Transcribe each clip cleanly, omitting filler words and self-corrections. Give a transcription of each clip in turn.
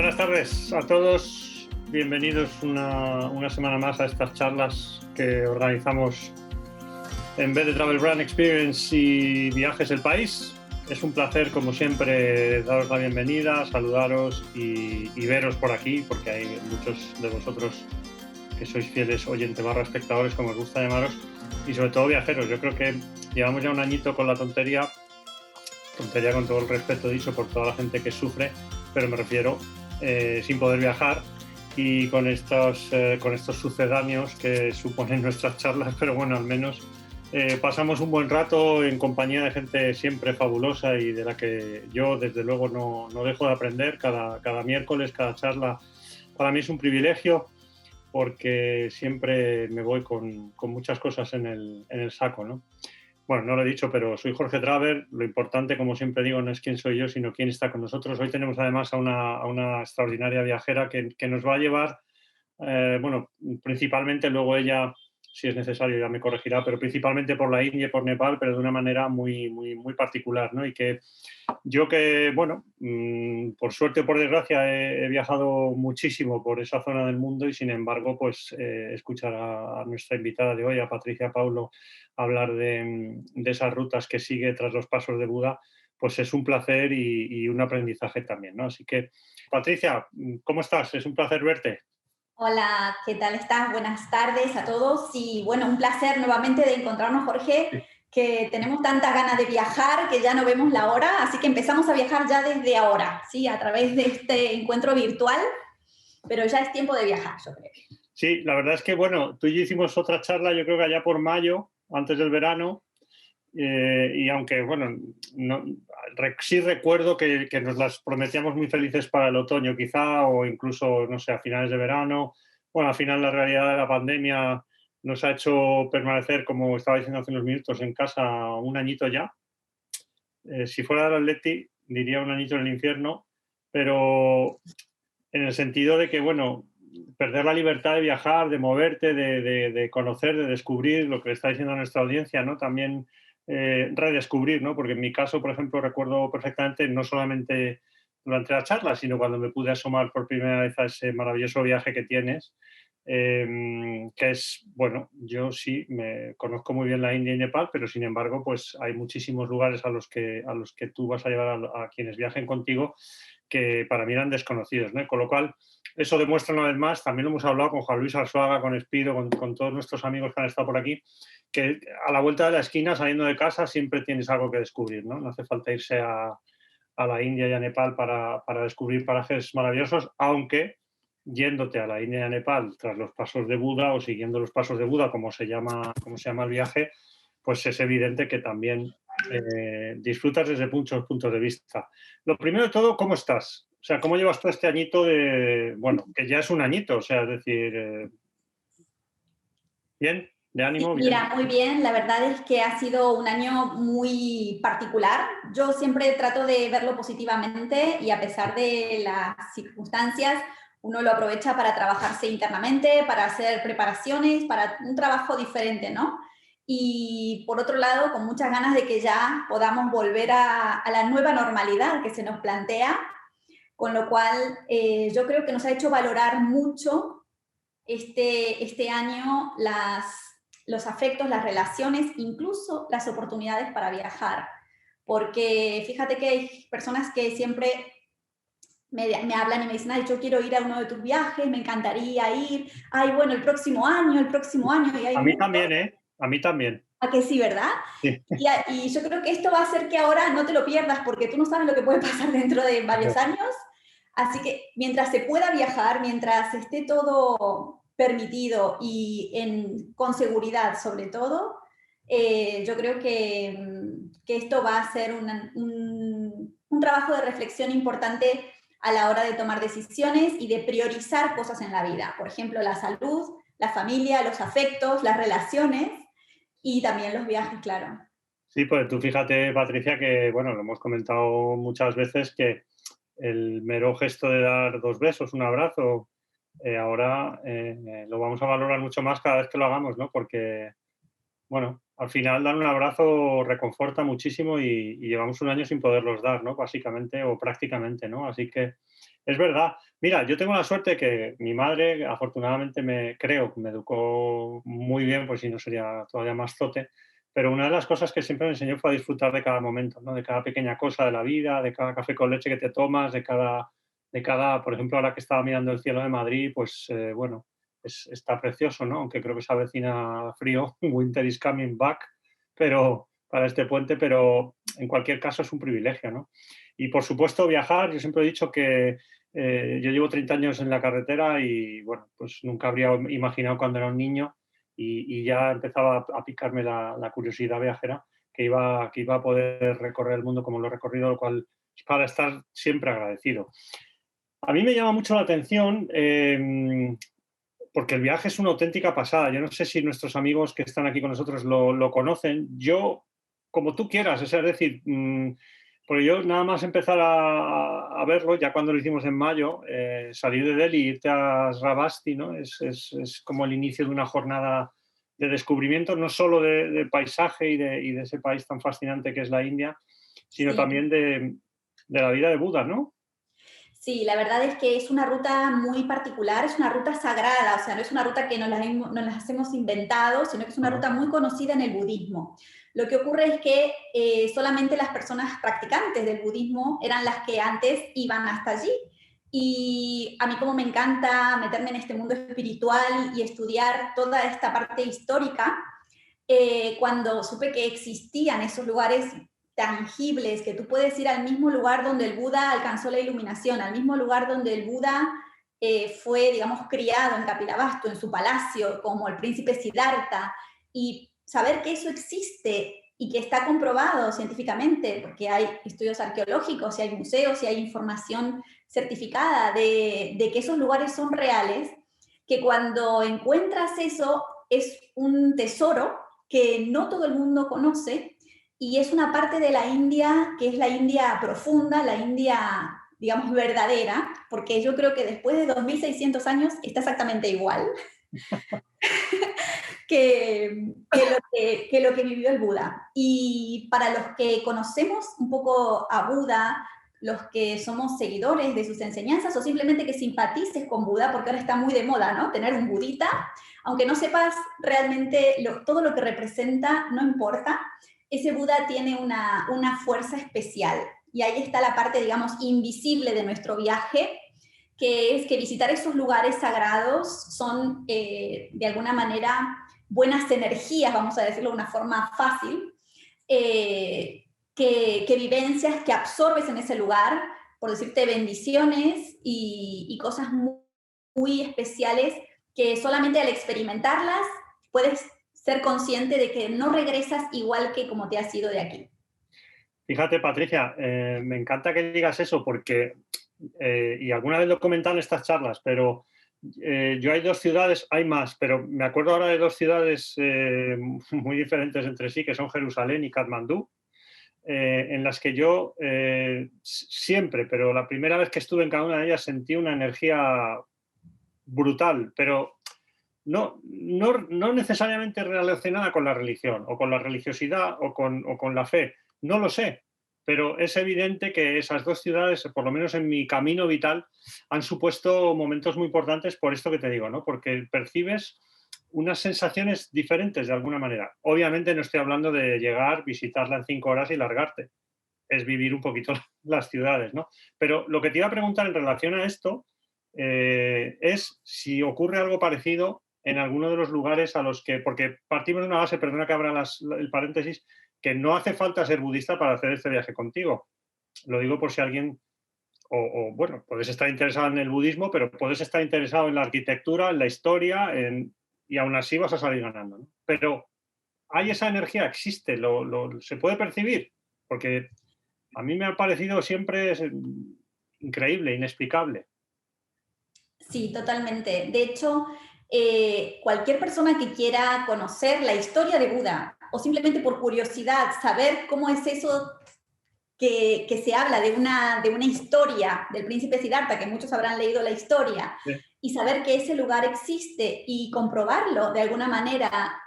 Buenas tardes a todos, bienvenidos una semana más a estas charlas que organizamos en vez de Travel Brand Experience y Viajes El País. Es un placer, como siempre, daros la bienvenida, saludaros y veros por aquí, porque hay muchos de vosotros que sois fieles oyentes / espectadores, como os gusta llamaros, y sobre todo viajeros. Yo creo que llevamos ya un añito con la tontería con todo el respeto dicho por toda la gente que sufre, pero me refiero sin poder viajar y con estos sucedáneos que suponen nuestras charlas, pero bueno, al menos pasamos un buen rato en compañía de gente siempre fabulosa y de la que yo desde luego no dejo de aprender cada miércoles, cada charla. Para mí es un privilegio porque siempre me voy con muchas cosas en el saco, ¿no? Bueno, no lo he dicho, pero soy Jorge Traver. Lo importante, como siempre digo, no es quién soy yo, sino quién está con nosotros. Hoy tenemos además a una extraordinaria viajera que nos va a llevar, bueno, principalmente luego ella, si es necesario, ya me corregirá, pero principalmente por la India y por Nepal, pero de una manera muy particular, ¿no? Y que yo que, bueno, por suerte o por desgracia he viajado muchísimo por esa zona del mundo y sin embargo, pues escuchar a nuestra invitada de hoy, a Patricia Paulo, hablar de esas rutas que sigue tras los pasos de Buda, pues es un placer y un aprendizaje también, ¿no? Así que, Patricia, ¿cómo estás? Es un placer verte. Hola, ¿qué tal estás? Buenas tardes a todos y bueno, un placer nuevamente de encontrarnos, Jorge, que tenemos tantas ganas de viajar que ya no vemos la hora, así que empezamos a viajar ya desde ahora, ¿sí? A través de este encuentro virtual, pero ya es tiempo de viajar, yo creo. Sí, la verdad es que, bueno, tú y yo hicimos otra charla, yo creo que allá por mayo, antes del verano, y aunque, bueno, sí recuerdo que nos las prometíamos muy felices para el otoño, quizá, o incluso, no sé, a finales de verano. Bueno, al final la realidad de la pandemia nos ha hecho permanecer, como estaba diciendo hace unos minutos, en casa un añito ya. Si fuera del Atleti, diría un añito en el infierno, pero en el sentido de que, bueno, perder la libertad de viajar, de moverte, de conocer, de descubrir lo que le está diciendo a nuestra audiencia, ¿no? También redescubrir, ¿no? Porque en mi caso, por ejemplo, recuerdo perfectamente no solamente durante la charla, sino cuando me pude asomar por primera vez a ese maravilloso viaje que tienes, que es, bueno, yo sí me conozco muy bien la India y Nepal, pero sin embargo, pues hay muchísimos lugares a los que tú vas a llevar a quienes viajen contigo que para mí eran desconocidos, ¿no? Con lo cual, eso demuestra una vez más, también lo hemos hablado con Juan Luis Arzuaga, con Espido, con todos nuestros amigos que han estado por aquí, que a la vuelta de la esquina, saliendo de casa, siempre tienes algo que descubrir, ¿no? No hace falta irse a la India y a Nepal para descubrir parajes maravillosos, aunque yéndote a la India y a Nepal tras los pasos de Buda o siguiendo los pasos de Buda, como se llama el viaje, pues es evidente que también disfrutas desde muchos puntos de vista. Lo primero de todo, ¿cómo estás? O sea, ¿cómo llevas todo este añito de, bueno, que ya es un añito, o sea, es decir, ¿bien? ¿De Sí, ánimo? ¿Bien? mira, muy bien. La verdad es que ha sido un año muy particular. Yo siempre trato de verlo positivamente y a pesar de las circunstancias, uno lo aprovecha para trabajarse internamente, para hacer preparaciones, para un trabajo diferente, ¿no? Y por otro lado, con muchas ganas de que ya podamos volver a la nueva normalidad que se nos plantea, con lo cual yo creo que nos ha hecho valorar mucho este año los afectos, las relaciones, incluso las oportunidades para viajar. Porque fíjate que hay personas que siempre me hablan y me dicen, ay, yo quiero ir a uno de tus viajes, me encantaría ir, ay, bueno, el próximo año, y hay A mí muchos, también, ¿eh? A mí también. a que sí, ¿verdad? Sí. Y yo creo que esto va a hacer que ahora no te lo pierdas porque tú no sabes lo que puede pasar dentro de varios años. Así que mientras se pueda viajar, mientras esté todo permitido y con seguridad sobre todo, yo creo que esto va a ser un trabajo de reflexión importante a la hora de tomar decisiones y de priorizar cosas en la vida. Por ejemplo, la salud, la familia, los afectos, las relaciones y también los viajes, claro. Sí, pues tú fíjate, Patricia, que, bueno, lo hemos comentado muchas veces que el mero gesto de dar 2 besos, un abrazo, ahora lo vamos a valorar mucho más cada vez que lo hagamos, ¿no? Porque bueno, al final dar un abrazo reconforta muchísimo y llevamos un año sin poderlos dar, ¿no? Básicamente o prácticamente, ¿no? Así que es verdad. Mira, yo tengo la suerte que mi madre, afortunadamente, creo que me educó muy bien, pues si no sería todavía más zote, pero una de las cosas que siempre me enseñó fue a disfrutar de cada momento, ¿no? De cada pequeña cosa de la vida, de cada café con leche que te tomas, por ejemplo, ahora que estaba mirando el cielo de Madrid, pues bueno, está precioso, ¿no? Aunque creo que se avecina frío, winter is coming back, pero para este puente, pero en cualquier caso es un privilegio, ¿no? Y por supuesto viajar, yo siempre he dicho que yo llevo 30 años en la carretera y bueno, pues nunca habría imaginado cuando era un niño y ya empezaba a picarme la curiosidad viajera que iba a poder recorrer el mundo como lo he recorrido, lo cual es para estar siempre agradecido. A mí me llama mucho la atención porque el viaje es una auténtica pasada. Yo no sé si nuestros amigos que están aquí con nosotros lo conocen. Yo, como tú quieras, es decir, porque yo nada más empezar a verlo, ya cuando lo hicimos en mayo, salir de Delhi, irte a Ravasti, ¿no? Es como el inicio de una jornada de descubrimiento, no solo de paisaje y de ese país tan fascinante que es la India, sino Sí. también de la vida de Buda, ¿no? Sí, la verdad es que es una ruta muy particular, es una ruta sagrada, o sea, no es una ruta que nos las hemos inventado, sino que es una Ajá. ruta muy conocida en el budismo. Lo que ocurre es que solamente las personas practicantes del budismo eran las que antes iban hasta allí. Y a mí como me encanta meterme en este mundo espiritual y estudiar toda esta parte histórica, cuando supe que existían esos lugares tangibles, que tú puedes ir al mismo lugar donde el Buda alcanzó la iluminación, al mismo lugar donde el Buda fue, digamos, criado en Kapilavastu, en su palacio, como el príncipe Siddhartha, y saber que eso existe y que está comprobado científicamente, porque hay estudios arqueológicos, y hay museos, y hay información certificada de que esos lugares son reales, que cuando encuentras eso es un tesoro que no todo el mundo conoce y es una parte de la India que es la India profunda, la India, digamos, verdadera, porque yo creo que después de 2600 años está exactamente igual que lo que vivió el Buda. Y para los que conocemos un poco a Buda, los que somos seguidores de sus enseñanzas o simplemente que simpatices con Buda, porque ahora está muy de moda, ¿no? Tener un budita, aunque no sepas realmente todo lo que representa, no importa, ese Buda tiene una fuerza especial. Y ahí está la parte, digamos, invisible de nuestro viaje, que es que visitar esos lugares sagrados son, de alguna manera, buenas energías, vamos a decirlo de una forma fácil, que vivencias que absorbes en ese lugar, por decirte bendiciones y cosas muy, muy especiales que solamente al experimentarlas puedes ser consciente de que no regresas igual que como te has ido de aquí. Fíjate, Patricia, me encanta que digas eso porque, y alguna vez lo he comentado en estas charlas, pero yo hay dos ciudades, hay más, pero me acuerdo ahora de dos ciudades muy diferentes entre sí, que son Jerusalén y Katmandú, en las que yo siempre, pero la primera vez que estuve en cada una de ellas sentí una energía brutal, pero no necesariamente relacionada con la religión o con la religiosidad o con la fe, no lo sé, pero es evidente que esas dos ciudades, por lo menos en mi camino vital, han supuesto momentos muy importantes por esto que te digo, ¿no? Porque percibes unas sensaciones diferentes de alguna manera. Obviamente no estoy hablando de llegar, visitarla en 5 horas y largarte, es vivir un poquito las ciudades, ¿no? Pero lo que te iba a preguntar en relación a esto es si ocurre algo parecido en alguno de los lugares a los que, porque partimos de una base, perdona que abra el paréntesis, que no hace falta ser budista para hacer este viaje contigo. Lo digo por si alguien, bueno, puedes estar interesado en el budismo, pero puedes estar interesado en la arquitectura, en la historia, y aún así vas a salir ganando, ¿no? Pero hay esa energía, existe, se puede percibir, porque a mí me ha parecido siempre increíble, inexplicable. Sí, totalmente. De hecho, cualquier persona que quiera conocer la historia de Buda o simplemente por curiosidad saber cómo es eso que se habla de una historia del príncipe Siddhartha, que muchos habrán leído la historia, Sí. y saber que ese lugar existe y comprobarlo de alguna manera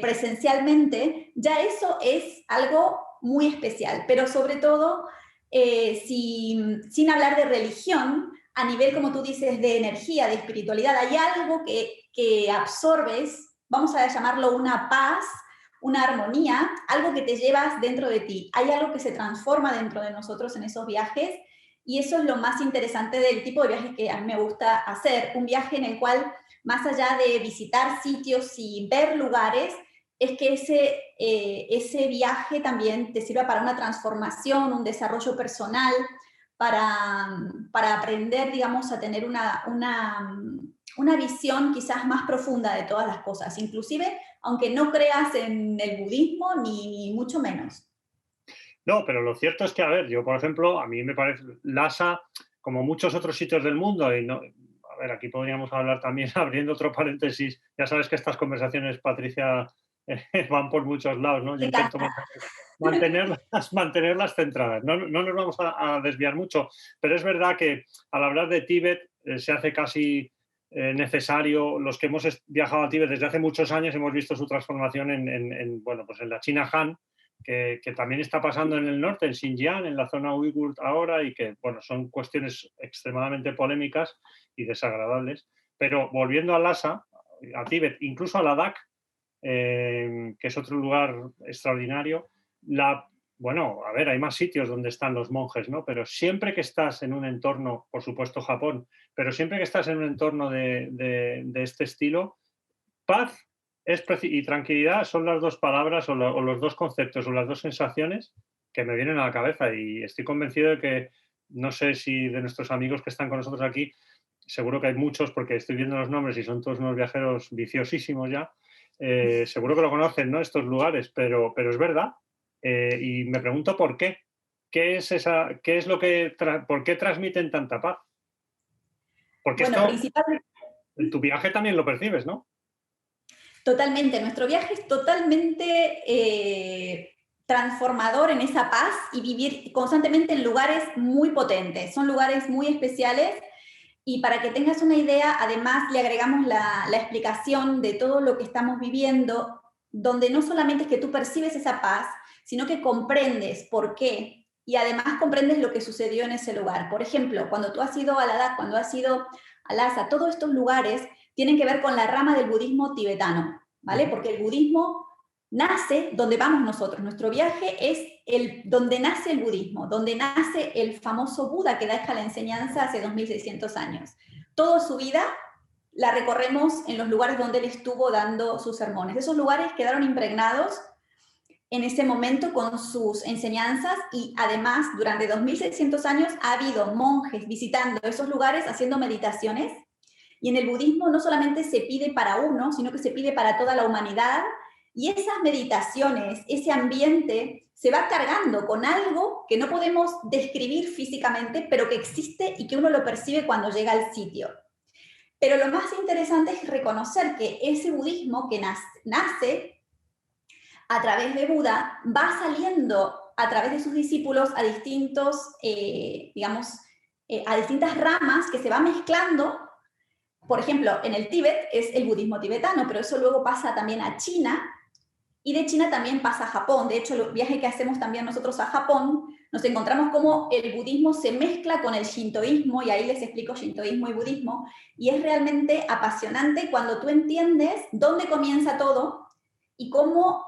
presencialmente, ya eso es algo muy especial. Pero sobre todo, sin hablar de religión, a nivel, como tú dices, de energía, de espiritualidad, hay algo que absorbes, vamos a llamarlo una paz, una armonía, algo que te llevas dentro de ti. Hay algo que se transforma dentro de nosotros en esos viajes y eso es lo más interesante del tipo de viaje que a mí me gusta hacer. Un viaje en el cual, más allá de visitar sitios y ver lugares, es que ese viaje también te sirva para una transformación, un desarrollo personal, para aprender, digamos, a tener una visión quizás más profunda de todas las cosas, inclusive aunque no creas en el budismo ni mucho menos. No, pero lo cierto es que, a ver, yo, por ejemplo, a mí me parece Lhasa, como muchos otros sitios del mundo, y no, a ver, aquí podríamos hablar también, abriendo otro paréntesis, ya sabes que estas conversaciones, Patricia, van por muchos lados, ¿no? Yo Me intento encanta. mantenerlas centradas, no nos vamos a desviar mucho, pero es verdad que al hablar de Tíbet se hace casi necesario, los que hemos viajado a Tíbet desde hace muchos años hemos visto su transformación bueno, pues en la China Han, que también está pasando en el norte, en Xinjiang, en la zona uigur ahora, y que, bueno, son cuestiones extremadamente polémicas y desagradables. Pero volviendo a Lhasa, a Tíbet, incluso a Ladakh, que es otro lugar extraordinario, bueno, a ver, hay más sitios donde están los monjes, ¿no? Pero siempre que estás en un entorno, por supuesto Japón, pero siempre que estás en un entorno de este estilo, paz y tranquilidad son las dos palabras o los dos conceptos o las dos sensaciones que me vienen a la cabeza y estoy convencido de que, no sé si de nuestros amigos que están con nosotros aquí, seguro que hay muchos porque estoy viendo los nombres y son todos unos viajeros viciosísimos ya, seguro que lo conocen, ¿no? Estos lugares, pero es verdad. Y me pregunto por qué. ¿Qué es lo que, por qué transmiten tanta paz? Porque Bueno, esto, principalmente, en tu viaje también lo percibes, ¿no? totalmente, nuestro viaje es totalmente transformador en esa paz y vivir constantemente en lugares muy potentes, son lugares muy especiales. Y para que tengas una idea, además le agregamos la explicación de todo lo que estamos viviendo, donde no solamente es que tú percibes esa paz, sino que comprendes por qué y además comprendes lo que sucedió en ese lugar. Por ejemplo, cuando tú has ido a Ladakh, cuando has ido a Lhasa, todos estos lugares tienen que ver con la rama del budismo tibetano, ¿vale? Porque el budismo nace donde vamos nosotros. Nuestro viaje es donde nace el budismo, donde nace el famoso Buda que deja la enseñanza hace 2600 años. Toda su vida la recorremos en los lugares donde él estuvo dando sus sermones. Esos lugares quedaron impregnados en ese momento con sus enseñanzas y además durante 2600 años ha habido monjes visitando esos lugares haciendo meditaciones y en el budismo no solamente se pide para uno, sino que se pide para toda la humanidad y esas meditaciones, ese ambiente se va cargando con algo que no podemos describir físicamente, pero que existe y que uno lo percibe cuando llega al sitio. Pero lo más interesante es reconocer que ese budismo que nace a través de Buda va saliendo a través de sus discípulos a distintos, digamos, a distintas ramas que se va mezclando. Por ejemplo, en el Tíbet es el budismo tibetano, pero eso luego pasa también a China y de China también pasa a Japón. De hecho, el viaje que hacemos también nosotros a Japón, nos encontramos como el budismo se mezcla con el shintoísmo y ahí les explico shintoísmo y budismo y es realmente apasionante cuando tú entiendes dónde comienza todo y cómo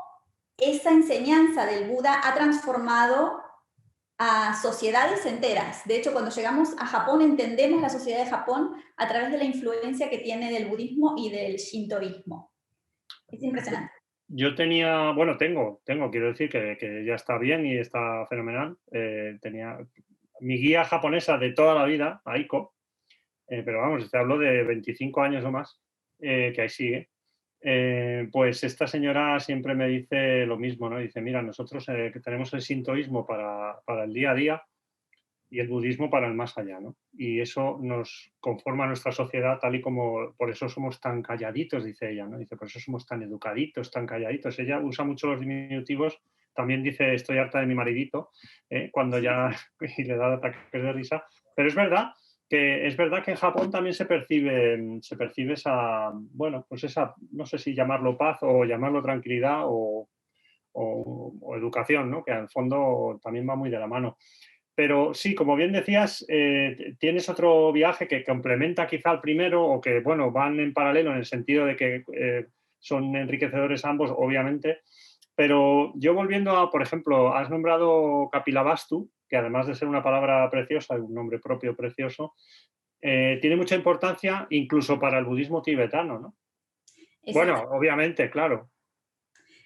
esa enseñanza del Buda ha transformado a sociedades enteras. De hecho, cuando llegamos a Japón entendemos la sociedad de Japón a través de la influencia que tiene del budismo y del shintoísmo. Es impresionante. Yo tenía, bueno, quiero decir que ya está bien y está fenomenal. Tenía mi guía japonesa de toda la vida, Aiko, pero vamos, te hablo de 25 años o más, que ahí sigue. Pues esta señora siempre me dice lo mismo, ¿no? Dice, mira, nosotros que tenemos el sintoísmo para el día a día y el budismo para el más allá, ¿no? Y eso nos conforma nuestra sociedad tal y como, por eso somos tan calladitos, dice ella, ¿no? Dice, por eso somos tan educaditos, tan calladitos. Ella usa mucho los diminutivos también dice estoy harta de mi maridito, cuando ya y le da ataques de risa. Pero es verdad que en Japón también se percibe esa, bueno, pues esa, no sé si llamarlo paz o llamarlo tranquilidad o educación, ¿no? Que en el fondo también va muy de la mano. Pero sí, como bien decías, tienes otro viaje que complementa quizá al primero o que, bueno, van en paralelo en el sentido de que son enriquecedores ambos, obviamente. Pero yo volviendo a, por ejemplo, has nombrado Kapilavastu, que además de ser una palabra preciosa, un nombre propio precioso, tiene mucha importancia incluso para el budismo tibetano, ¿no? Bueno, obviamente, claro.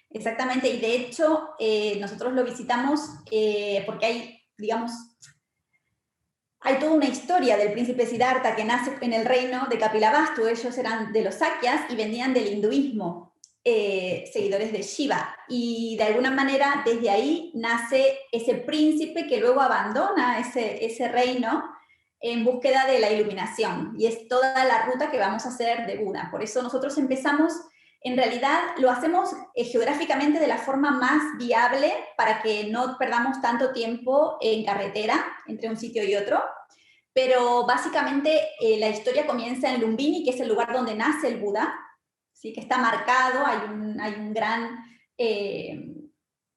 Exactamente, y de hecho nosotros lo visitamos porque hay, digamos, hay toda una historia del príncipe Siddhartha que nace en el reino de Kapilavastu. Ellos eran de los Sakyas y venían del hinduismo, seguidores de Shiva. Y de alguna manera desde ahí nace ese príncipe que luego abandona ese reino en búsqueda de la iluminación. Y es toda la ruta que vamos a hacer de Buda. Por eso nosotros empezamos, en realidad lo hacemos geográficamente de la forma más viable para que no perdamos tanto tiempo en carretera entre un sitio y otro. Pero básicamente la historia comienza en Lumbini, que es el lugar donde nace el Buda, ¿sí? Que está marcado, hay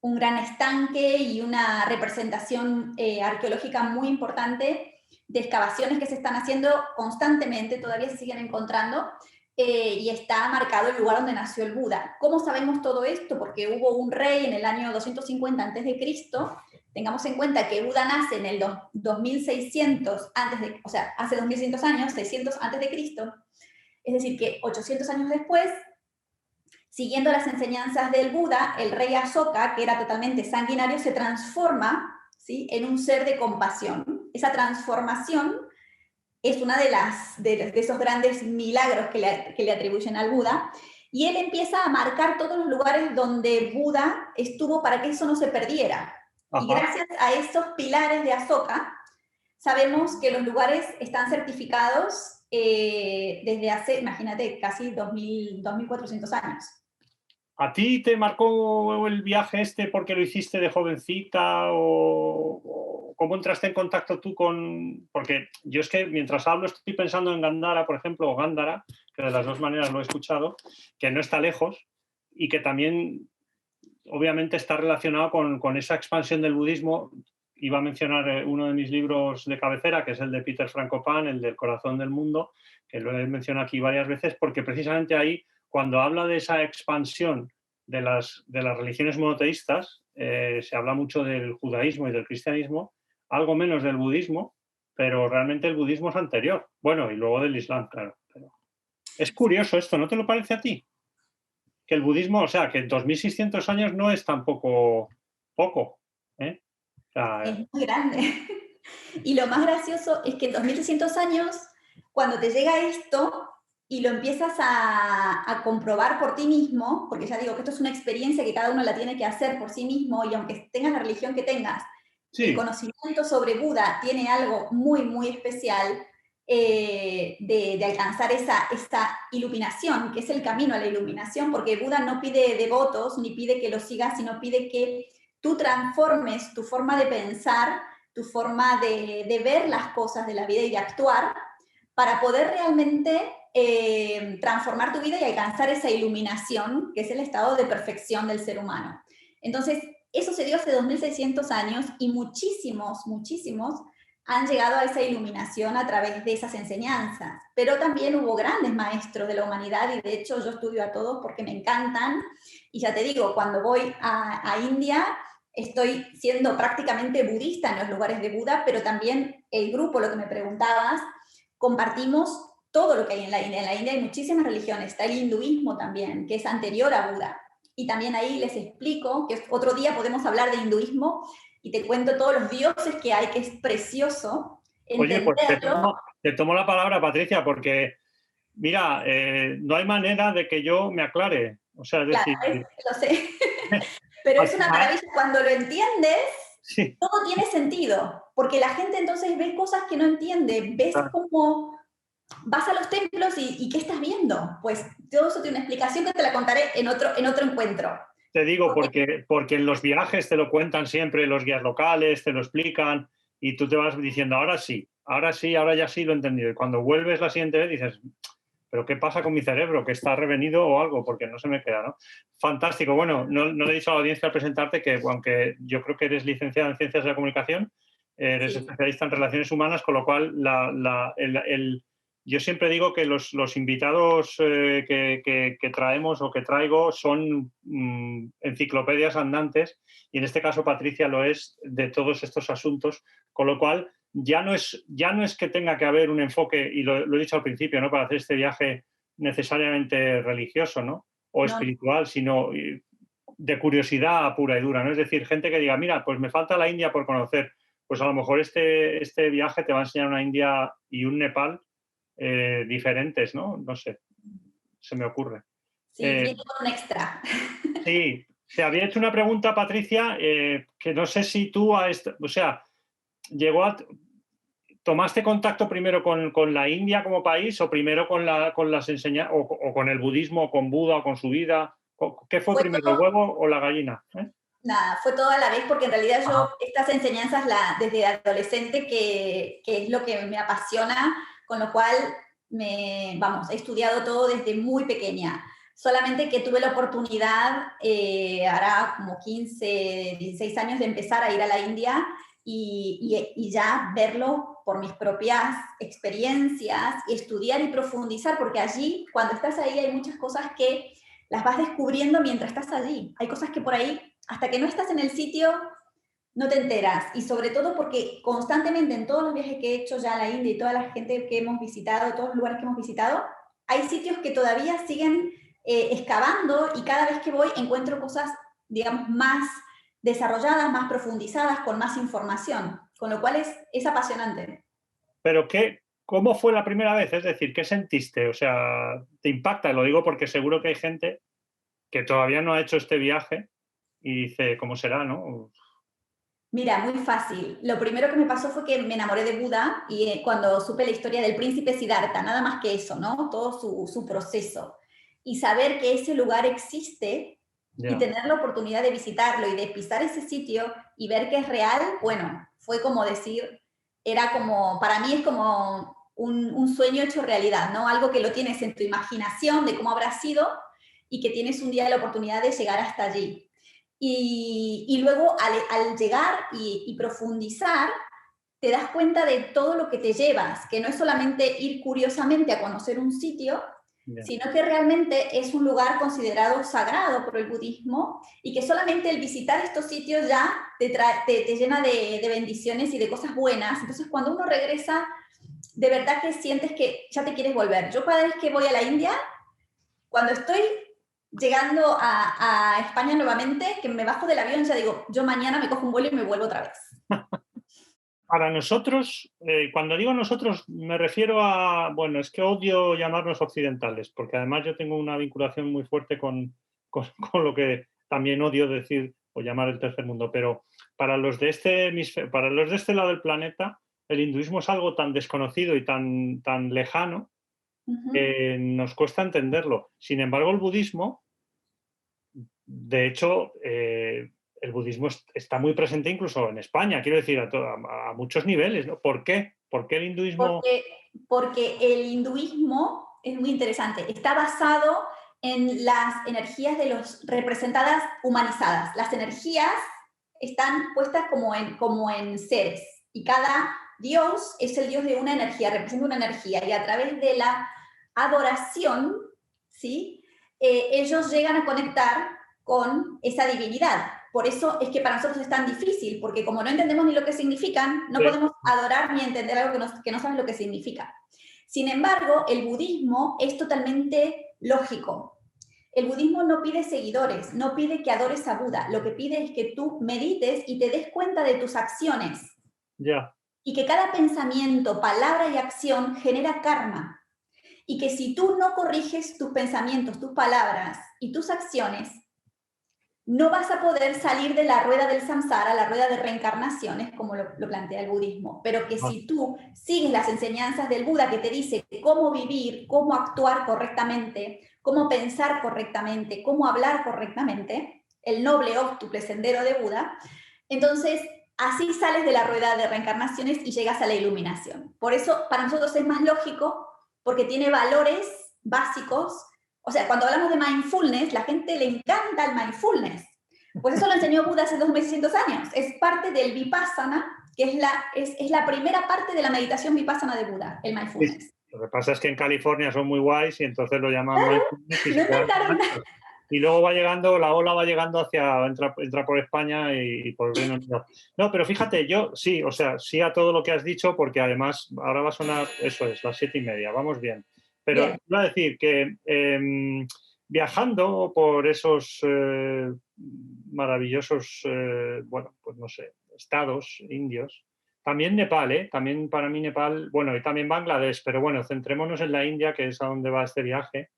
un gran estanque y una representación arqueológica muy importante de excavaciones que se están haciendo constantemente, todavía se siguen encontrando, y está marcado el lugar donde nació el Buda. ¿Cómo sabemos todo esto? Porque hubo un rey en el año 250 a.C., tengamos en cuenta que Buda nace en el 2600 o sea, hace 2600 años, 600 antes de Cristo, es decir, que 800 años después, siguiendo las enseñanzas del Buda, el rey Asoka, que era totalmente sanguinario, se transforma, ¿sí?, en un ser de compasión. Esa transformación es una de esos grandes milagros que le atribuyen al Buda, y él empieza a marcar todos los lugares donde Buda estuvo para que eso no se perdiera. Ajá. Y gracias a esos pilares de Asoka, sabemos que los lugares están certificados desde hace, imagínate, casi 2400 años. ¿A ti te marcó el viaje este porque lo hiciste de jovencita o cómo entraste en contacto tú con...? Porque yo es que mientras hablo estoy pensando en Gandhara, por ejemplo, o Gándara, que de las dos maneras lo he escuchado, que no está lejos y que también obviamente está relacionado con esa expansión del budismo. Iba a mencionar uno de mis libros de cabecera, que es el de Peter Frankopan, el del corazón del mundo, que lo he mencionado aquí varias veces, porque precisamente ahí, cuando habla de esa expansión de las religiones monoteístas, se habla mucho del judaísmo y del cristianismo, algo menos del budismo, pero realmente el budismo es anterior. Bueno, y luego del islam, claro. Pero es curioso esto, ¿no te lo parece a ti? Que el budismo, o sea, que en 2600 años no es tampoco poco, ¿eh? O sea, es muy grande. Y lo más gracioso es que en 2600 años, cuando te llega esto y lo empiezas a comprobar por ti mismo, porque ya digo que esto es una experiencia que cada uno la tiene que hacer por sí mismo, y aunque tengas la religión que tengas, sí, el conocimiento sobre Buda tiene algo muy, muy especial de alcanzar esa iluminación, que es el camino a la iluminación, porque Buda no pide devotos, ni pide que lo sigas, sino pide que tú transformes tu forma de pensar, tu forma de ver las cosas de la vida y de actuar, para poder realmente transformar tu vida y alcanzar esa iluminación, que es el estado de perfección del ser humano. Entonces, eso se dio hace 2600 años y muchísimos han llegado a esa iluminación a través de esas enseñanzas. Pero también hubo grandes maestros de la humanidad, y de hecho yo estudio a todos porque me encantan. Y ya te digo, cuando voy a India, estoy siendo prácticamente budista en los lugares de Buda, pero también el grupo, lo que me preguntabas, compartimos todo lo que hay en la India. En la India hay muchísimas religiones, está el hinduismo también, que es anterior a Buda. Y también ahí les explico, que otro día podemos hablar de hinduismo, y te cuento todos los dioses que hay, que es precioso entenderlo. Oye, pues te tomo la palabra, Patricia, porque, mira, no hay manera de que yo me aclare. O sea, es decir... Claro, lo sé. Pero es una maravilla. Cuando lo entiendes, sí, todo tiene sentido, porque la gente entonces ve cosas que no entiende. Ves como... Vas a los templos y ¿qué estás viendo? Pues todo eso tiene una explicación que te la contaré en otro encuentro. te digo porque en los viajes te lo cuentan siempre los guías locales, te lo explican y tú te vas diciendo, ahora sí, ahora ya sí lo he entendido. Y cuando vuelves la siguiente vez dices, pero ¿qué pasa con mi cerebro? ¿Que está revenido o algo? Porque no se me queda, ¿no? Fantástico. Bueno, no le he dicho a la audiencia al presentarte que, aunque yo creo que eres licenciada en Ciencias de la Comunicación, eres especialista en Relaciones Humanas, con lo cual yo siempre digo que los invitados que traemos o que traigo son enciclopedias andantes, y en este caso Patricia lo es de todos estos asuntos, con lo cual ya no es que tenga que haber un enfoque, y lo he dicho al principio, ¿no?, para hacer este viaje necesariamente religioso, ¿no?, o espiritual, sino de curiosidad pura y dura, ¿no? Es decir, gente que diga, mira, pues me falta la India por conocer, pues a lo mejor este viaje te va a enseñar una India y un Nepal diferentes, ¿no? No sé, se me ocurre. Sí, viene con un extra. Sí, te había hecho una pregunta, Patricia, que no sé si tú, o sea, ¿tomaste contacto primero con la India como país o primero con las enseñanzas, o con el budismo, o con Buda, o con su vida? ¿Qué fue primero, el huevo o la gallina? Nada, fue todo a la vez, porque en realidad yo estas enseñanzas desde adolescente, que es lo que me apasiona, con lo cual he estudiado todo desde muy pequeña. Solamente que tuve la oportunidad, hará como 15, 16 años, de empezar a ir a la India y ya verlo por mis propias experiencias, y estudiar y profundizar, porque allí, cuando estás ahí, hay muchas cosas que las vas descubriendo mientras estás allí. Hay cosas que por ahí, hasta que no estás en el sitio, no te enteras. Y sobre todo porque constantemente en todos los viajes que he hecho ya a la India y toda la gente que hemos visitado, todos los lugares que hemos visitado, hay sitios que todavía siguen excavando, y cada vez que voy encuentro cosas, digamos, más desarrolladas, más profundizadas, con más información, con lo cual es apasionante. Pero ¿cómo fue la primera vez? Es decir, ¿qué sentiste? O sea, ¿te impacta? Lo digo porque seguro que hay gente que todavía no ha hecho este viaje y dice, ¿cómo será, no? Mira, muy fácil. Lo primero que me pasó fue que me enamoré de Buda, y cuando supe la historia del príncipe Siddhartha, nada más que eso, ¿no? Todo su proceso. Y saber que ese lugar existe y tener la oportunidad de visitarlo y de pisar ese sitio y ver que es real, bueno, fue como decir, para mí es como un sueño hecho realidad, ¿no? Algo que lo tienes en tu imaginación de cómo habrá sido, y que tienes un día la oportunidad de llegar hasta allí. Y luego al llegar y profundizar, te das cuenta de todo lo que te llevas, que no es solamente ir curiosamente a conocer un sitio, sino que realmente es un lugar considerado sagrado por el budismo, y que solamente el visitar estos sitios ya te llena de bendiciones y de cosas buenas. Entonces, cuando uno regresa, de verdad que sientes que ya te quieres volver. Yo cada vez que voy a la India, cuando estoy llegando a España nuevamente, que me bajo del avión, ya digo, yo mañana me cojo un vuelo y me vuelvo otra vez. Para nosotros, cuando digo nosotros, me refiero a, bueno, es que odio llamarnos occidentales, porque además yo tengo una vinculación muy fuerte con lo que también odio decir o llamar el tercer mundo, pero para los de este lado del planeta, el hinduismo es algo tan desconocido y tan lejano que nos cuesta entenderlo. Sin embargo, el budismo, de hecho, el budismo está muy presente incluso en España, quiero decir, a muchos niveles, ¿no? ¿Por qué? ¿Por qué el hinduismo? Porque el hinduismo es muy interesante. Está basado en las energías representadas humanizadas. Las energías están puestas como en seres, y cada dios es el dios de una energía, representa una energía, y a través de la adoración, ¿sí? Ellos llegan a conectar con esa divinidad. Por eso es que para nosotros es tan difícil, porque como no entendemos ni lo que significan, no podemos adorar ni entender algo que no sabes lo que significa. Sin embargo, el budismo es totalmente lógico. El budismo no pide seguidores, no pide que adores a Buda. Lo que pide es que tú medites y te des cuenta de tus acciones. Y que cada pensamiento, palabra y acción genera karma. Y que si tú no corriges tus pensamientos, tus palabras y tus acciones, no vas a poder salir de la rueda del samsara, la rueda de reencarnaciones, como lo plantea el budismo. Pero que si tú sigues las enseñanzas del Buda, que te dice cómo vivir, cómo actuar correctamente, cómo pensar correctamente, cómo hablar correctamente, el noble óctuple sendero de Buda. Entonces, así sales de la rueda de reencarnaciones y llegas a la iluminación. Por eso, para nosotros es más lógico, porque tiene valores básicos. O sea, cuando hablamos de mindfulness, la gente le encanta el mindfulness. Pues eso lo enseñó Buda hace 2600 años. Es parte del Vipassana, que es la primera parte de la meditación Vipassana de Buda, el mindfulness. Sí. Lo que pasa es que en California son muy guays y entonces lo llaman mindfulness y No inventaron nada. y luego va llegando, la ola va llegando hacia, entra por España y por el Reino Unido. No, pero fíjate, yo sí, o sea, sí a todo lo que has dicho, porque además ahora va a sonar, eso es, las 7:30, vamos bien. Pero Bien. iba a decir que viajando por esos maravillosos, bueno, pues no sé, estados indios, también Nepal, también para mí Nepal, bueno, y también Bangladesh, pero bueno, centrémonos en la India, que es a donde va este viaje.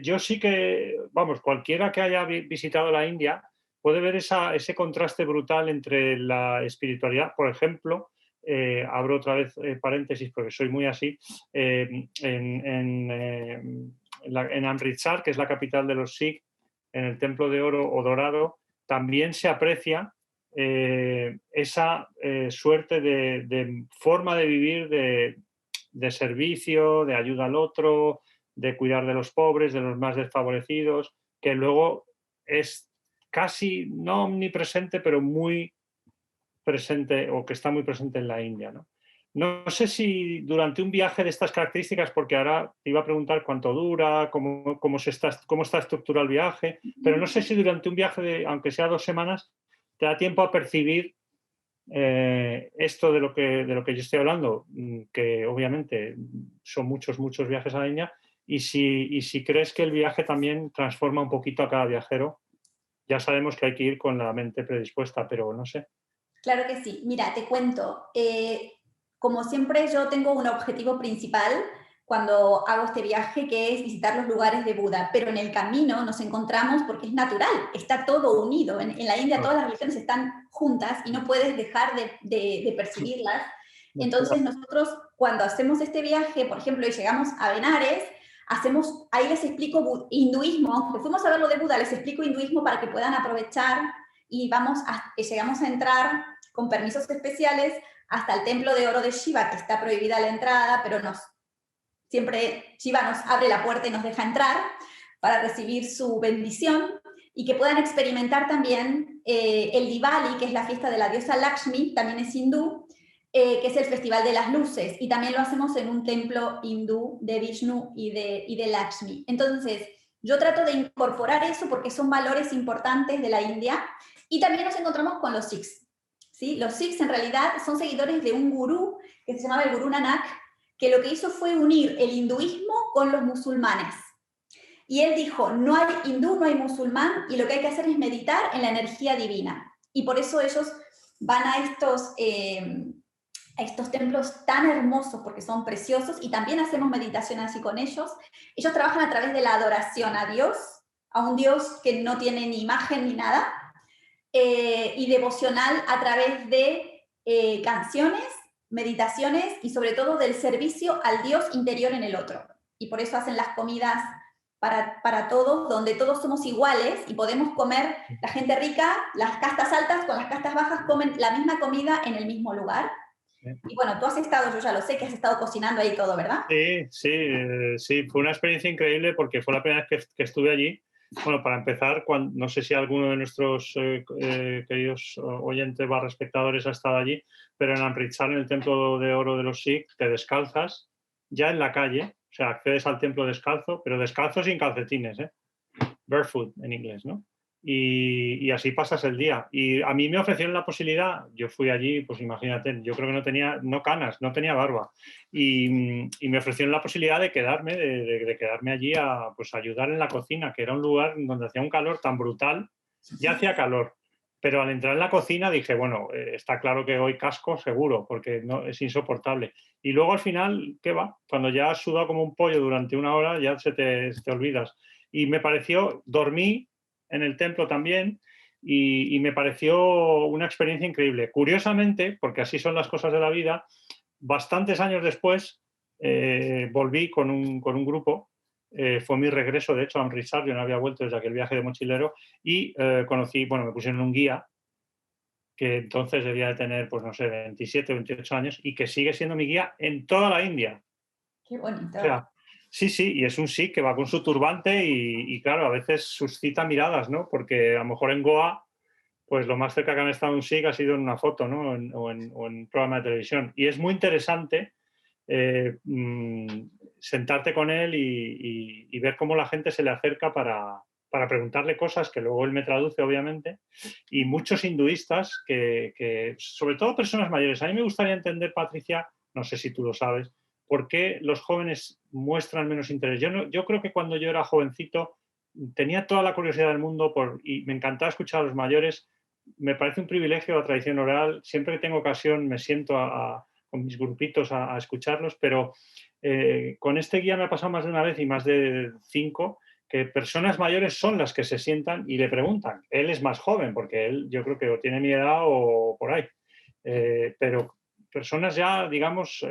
Yo sí que, vamos, cualquiera que haya visitado la India puede ver ese contraste brutal entre la espiritualidad, por ejemplo, abro otra vez paréntesis porque soy muy así, en Amritsar, que es la capital de los Sikh, en el Templo de Oro o Dorado, también se aprecia esa suerte de forma de vivir, de servicio, de ayuda al otro, de cuidar de los pobres, de los más desfavorecidos, que luego es casi no omnipresente, pero muy presente, o que está muy presente en la India, ¿no? No sé si durante un viaje de estas características, porque ahora te iba a preguntar cuánto dura, cómo está estructurado el viaje, pero no sé si durante un viaje, aunque sea 2 semanas, te da tiempo a percibir esto de lo que yo estoy hablando, que obviamente son muchos viajes a la India, y si crees que el viaje también transforma un poquito a cada viajero. Ya sabemos que hay que ir con la mente predispuesta, pero no sé. Claro que sí. Mira, te cuento. Como siempre, yo tengo un objetivo principal cuando hago este viaje, que es visitar los lugares de Buda, pero en el camino nos encontramos, porque es natural, está todo unido. En la India todas las religiones están juntas y no puedes dejar de percibirlas. Entonces nosotros cuando hacemos este viaje, por ejemplo, y llegamos a Benares, ahí les explico hinduismo, aunque fuimos a ver lo de Buda, les explico hinduismo para que puedan aprovechar y llegamos a entrar con permisos especiales hasta el templo de oro de Shiva, que está prohibida la entrada, pero siempre Shiva nos abre la puerta y nos deja entrar para recibir su bendición, y que puedan experimentar también el Diwali, que es la fiesta de la diosa Lakshmi, también es hindú, que es el festival de las luces, y también lo hacemos en un templo hindú de Vishnu y de Lakshmi. Entonces, yo trato de incorporar eso porque son valores importantes de la India, y también nos encontramos con los Sikhs. ¿Sí? Los Sikhs en realidad son seguidores de un gurú que se llamaba el Gurú Nanak, que lo que hizo fue unir el hinduismo con los musulmanes. Y él dijo, no hay hindú, no hay musulmán, y lo que hay que hacer es meditar en la energía divina. Y por eso ellos van a estos templos tan hermosos, porque son preciosos, y también hacemos meditación así con ellos. Ellos trabajan a través de la adoración a Dios, a un Dios que no tiene ni imagen ni nada, y devocional a través de canciones, meditaciones y sobre todo del servicio al Dios interior en el otro. Y por eso hacen las comidas para todos, donde todos somos iguales y podemos comer, la gente rica, las castas altas con las castas bajas comen la misma comida en el mismo lugar. Y bueno, tú has estado, yo ya lo sé, que has estado cocinando ahí todo, ¿verdad? Sí, fue una experiencia increíble porque fue la primera vez que estuve allí. Bueno, para empezar, no sé si alguno de nuestros queridos oyentes o espectadores ha estado allí, pero en Amritsar, en el Templo de Oro de los Sikh, te descalzas ya en la calle, o sea, accedes al templo descalzo, pero descalzo sin calcetines, barefoot en inglés, ¿no? Y así pasas el día. Y a mí me ofrecieron la posibilidad, yo fui allí, pues imagínate, yo creo que no tenía canas, no tenía barba, y me ofrecieron la posibilidad de quedarme, de quedarme allí a pues, ayudar en la cocina, que era un lugar donde hacía un calor tan brutal, ya hacía calor, pero al entrar en la cocina dije, bueno, está claro que hoy casco seguro, porque no, es insoportable. Y luego al final, ¿qué va? Cuando ya has sudado como un pollo durante 1 hora, ya se te olvidas. Y me pareció, dormí en el templo también y me pareció una experiencia increíble. Curiosamente, porque así son las cosas de la vida, bastantes años después volví con un grupo fue mi regreso, de hecho, a Amritsar. Yo no había vuelto desde aquel viaje de mochilero y me pusieron un guía que entonces debía de tener, pues no sé, 27 o 28 años y que sigue siendo mi guía en toda la India. Qué bonito. O sea, sí, y es un sikh que va con su turbante y claro, a veces suscita miradas, ¿no? Porque a lo mejor en Goa, pues lo más cerca que han estado un sikh ha sido en una foto, ¿no? O en un programa de televisión. Y es muy interesante sentarte con él y ver cómo la gente se le acerca para preguntarle cosas que luego él me traduce, obviamente, y muchos hinduistas sobre todo personas mayores. A mí me gustaría entender, Patricia, no sé si tú lo sabes, por qué los jóvenes muestran menos interés. Yo creo que cuando yo era jovencito tenía toda la curiosidad del mundo y me encantaba escuchar a los mayores. Me parece un privilegio la tradición oral. Siempre que tengo ocasión me siento con mis grupitos a escucharlos, pero con este guía me ha pasado más de una vez y más de 5 que personas mayores son las que se sientan y le preguntan. Él es más joven, porque él yo creo que o tiene mi edad o por ahí. Pero personas ya, digamos,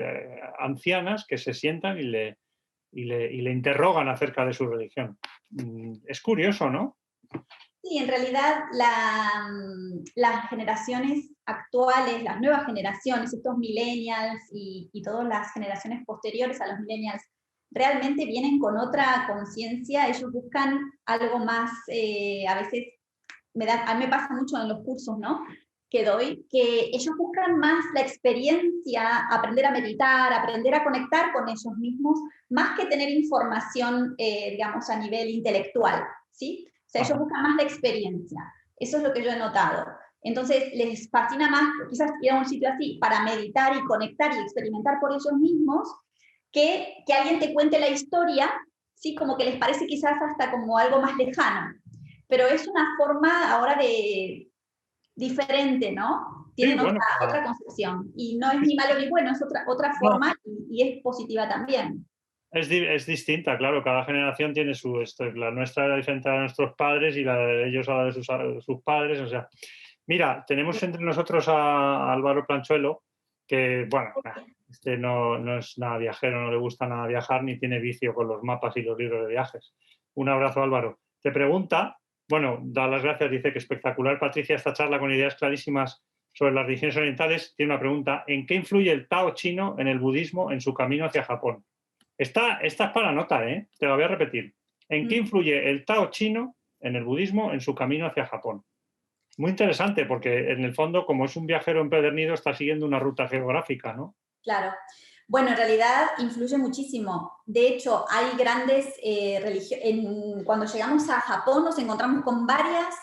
ancianas que se sientan y le interrogan acerca de su religión. Es curioso, ¿no? Sí, en realidad las generaciones actuales, las nuevas generaciones, estos millennials y todas las generaciones posteriores a los millennials, realmente vienen con otra conciencia. Ellos buscan algo más, a veces a mí me pasa mucho en los cursos, ¿no?, que doy, que ellos buscan más la experiencia, aprender a meditar, aprender a conectar con ellos mismos, más que tener información, digamos, a nivel intelectual, ¿sí? O sea, ellos buscan más la experiencia. Eso es lo que yo he notado. Entonces, les fascina más quizás ir a un sitio así para meditar y conectar y experimentar por ellos mismos, que alguien te cuente la historia, ¿sí? Como que les parece quizás hasta como algo más lejano. Pero es una forma ahora de diferente, ¿no? Tienen Sí, bueno, otra concepción. Y no es ni malo ni bueno, es otra forma y es positiva también. Es distinta, claro, cada generación tiene la nuestra era diferente a la de nuestros padres y la de ellos a la de sus padres, o sea. Mira, tenemos entre nosotros a Álvaro Planchuelo, que, bueno, no es nada viajero, no le gusta nada viajar, ni tiene vicio con los mapas y los libros de viajes. Un abrazo, Álvaro. Te pregunta, bueno, da las gracias, dice que espectacular, Patricia, esta charla con ideas clarísimas sobre las religiones orientales. Tiene una pregunta: ¿en qué influye el Tao chino en el budismo en su camino hacia Japón? Esta es para nota, ¿eh? Te la voy a repetir. ¿En qué influye el Tao chino en el budismo en su camino hacia Japón? Muy interesante, porque en el fondo, como es un viajero empedernido, está siguiendo una ruta geográfica, ¿no? Claro. Bueno, en realidad influye muchísimo. De hecho, hay grandes religiones. Cuando llegamos a Japón nos encontramos con varias,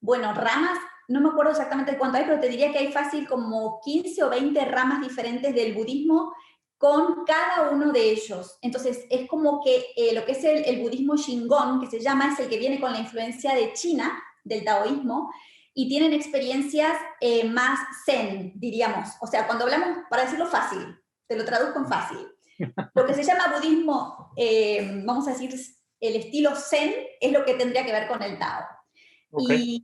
bueno, ramas. No me acuerdo exactamente cuánto hay, pero te diría que hay fácil como 15 o 20 ramas diferentes del budismo con cada uno de ellos. Entonces, es como que lo que es el budismo Shingon, que se llama, es el que viene con la influencia de China, del taoísmo, y tienen experiencias más zen, diríamos. O sea, cuando hablamos, para decirlo fácil, te lo traduzco en fácil. Lo que se llama budismo, vamos a decir, el estilo zen, es lo que tendría que ver con el Tao. Okay.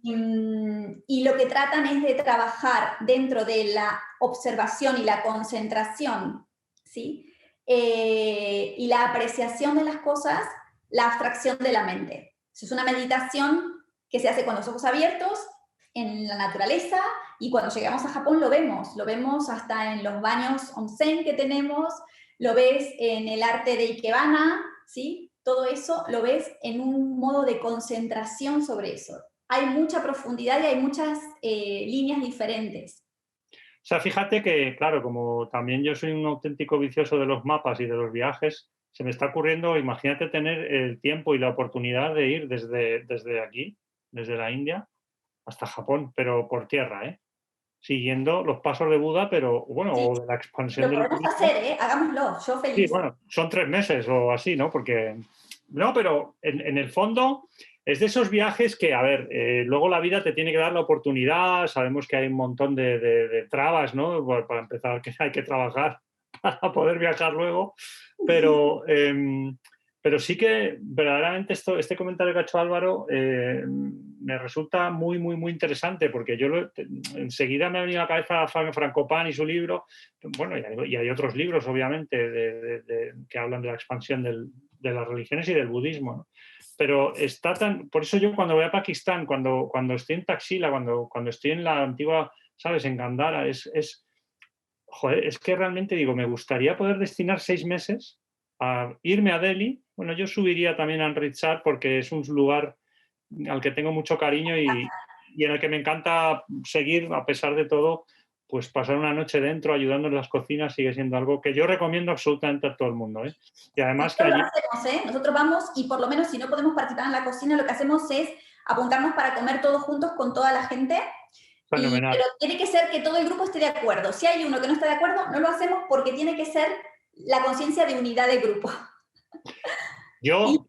Y lo que tratan es de trabajar dentro de la observación y la concentración, ¿sí? Y la apreciación de las cosas, la abstracción de la mente. Es una meditación que se hace con los ojos abiertos en la naturaleza, y cuando llegamos a Japón lo vemos hasta en los baños onsen que tenemos, lo ves en el arte de Ikebana, ¿sí? Todo eso lo ves en un modo de concentración sobre eso. Hay mucha profundidad y hay muchas líneas diferentes. O sea, fíjate que, claro, como también yo soy un auténtico vicioso de los mapas y de los viajes, se me está ocurriendo, imagínate tener el tiempo y la oportunidad de ir desde aquí, desde la India, hasta Japón, pero por tierra, ¿eh? Siguiendo los pasos de Buda, pero bueno, Sí, o de la expansión lo del podemos budismo. hacer, ¿eh? Hagámoslo, yo Sí, feliz. bueno, son 3 meses o así, ¿no? Porque, no, pero en el fondo es de esos viajes que, a ver, luego la vida te tiene que dar la oportunidad, sabemos que hay un montón de trabas, ¿no? Para empezar, que hay que trabajar para poder viajar luego, pero, pero sí que verdaderamente este comentario que ha hecho Álvaro me resulta muy, muy, muy interesante, porque yo enseguida me ha venido a la cabeza Frankopan y su libro. Bueno, y hay otros libros, obviamente, que hablan de la expansión las religiones y del budismo, ¿no? Pero está tan... Por eso yo cuando voy a Pakistán, cuando estoy en Taxila, cuando estoy en la antigua, ¿sabes? En Gandhara, joder, es que realmente digo, me gustaría poder destinar 6 meses a irme a Delhi. Bueno, yo subiría también a Amritsar porque es un lugar al que tengo mucho cariño y en el que me encanta seguir, a pesar de todo, pues pasar una noche dentro ayudando en las cocinas sigue siendo algo que yo recomiendo absolutamente a todo el mundo, ¿eh? Y además que allí... Nosotros vamos y por lo menos si no podemos participar en la cocina, lo que hacemos es apuntarnos para comer todos juntos con toda la gente. Fenomenal. Pero tiene que ser que todo el grupo esté de acuerdo. Si hay uno que no está de acuerdo, no lo hacemos porque tiene que ser la conciencia de unidad de grupo. Yo...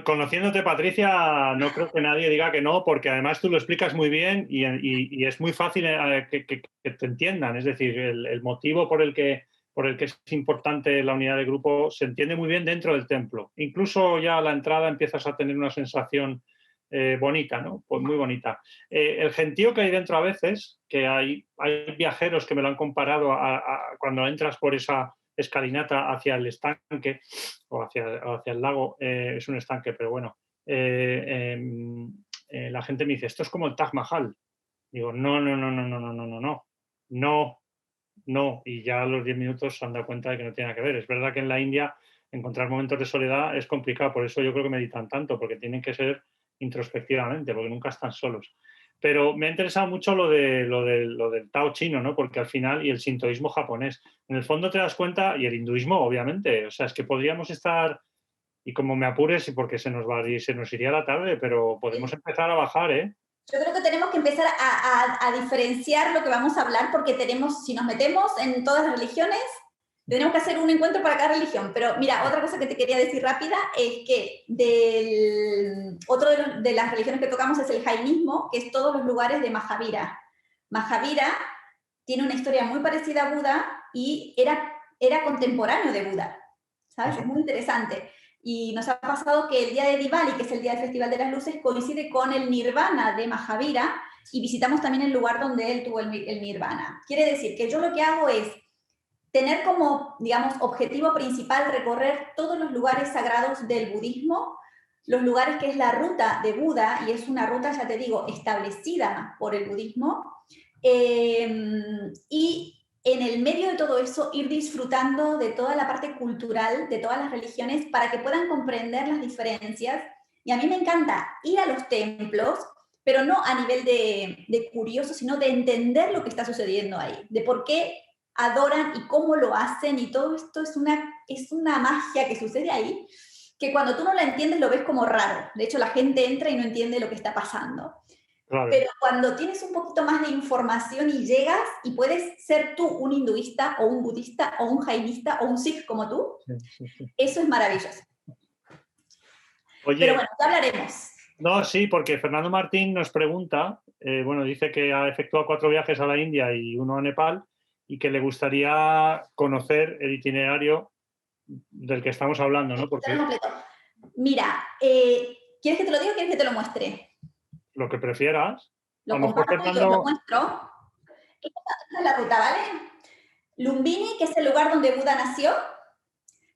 Conociéndote, Patricia, no creo que nadie diga que no, porque además tú lo explicas muy bien y es muy fácil que te entiendan. Es decir, el motivo por el que es importante la unidad de grupo se entiende muy bien dentro del templo. Incluso ya a la entrada empiezas a tener una sensación bonita, ¿no? Pues muy bonita. El gentío que hay dentro a veces, que hay viajeros que me lo han comparado cuando entras por esa escalinata hacia el estanque o hacia el lago, es un estanque, pero bueno, la gente me dice, esto es como el Taj Mahal. Digo, no, y ya a los 10 minutos se han dado cuenta de que no tiene nada que ver. Es verdad que en la India encontrar momentos de soledad es complicado, por eso yo creo que meditan tanto, porque tienen que ser introspectivamente, porque nunca están solos. Pero me ha interesado mucho lo del Tao chino, ¿no? Porque al final, y el sintoísmo japonés, en el fondo te das cuenta, y el hinduismo, obviamente, o sea, es que podríamos estar, y como me apures, y porque se nos iría la tarde, pero podemos empezar a bajar, ¿eh? Yo creo que tenemos que empezar a diferenciar lo que vamos a hablar, porque si nos metemos en todas las religiones, tenemos que hacer un encuentro para cada religión. Pero mira, otra cosa que te quería decir rápida es que otro de las religiones que tocamos es el jainismo, que es todos los lugares de Mahavira. Mahavira tiene una historia muy parecida a Buda y era contemporáneo de Buda, ¿sabes? Es muy interesante. Y nos ha pasado que el día de Diwali, que es el día del Festival de las Luces, coincide con el Nirvana de Mahavira y visitamos también el lugar donde él tuvo el Nirvana. Quiere decir que yo lo que hago es tener como, digamos, objetivo principal recorrer todos los lugares sagrados del budismo, los lugares que es la ruta de Buda, y es una ruta, ya te digo, establecida por el budismo, y en el medio de todo eso ir disfrutando de toda la parte cultural de todas las religiones para que puedan comprender las diferencias. Y a mí me encanta ir a los templos, pero no a nivel de curioso, sino de entender lo que está sucediendo ahí, de por qué adoran y cómo lo hacen, y todo esto es una magia que sucede ahí, que cuando tú no la entiendes lo ves como raro. De hecho, la gente entra y no entiende lo que está pasando. Claro. Pero cuando tienes un poquito más de información y llegas y puedes ser tú un hinduista o un budista o un jainista o un sikh como tú, sí. Eso es maravilloso. Oye, pero bueno, ya hablaremos. No, sí, porque Fernando Martín nos pregunta, bueno, dice que ha efectuado 4 viajes a la India y 1 a Nepal y que le gustaría conocer el itinerario del que estamos hablando, ¿no? Porque... Mira, ¿quieres que te lo diga o quieres que te lo muestre? Lo que prefieras. Lo comparto y os lo muestro. Esta es la ruta, ¿vale? Lumbini, que es el lugar donde Buda nació.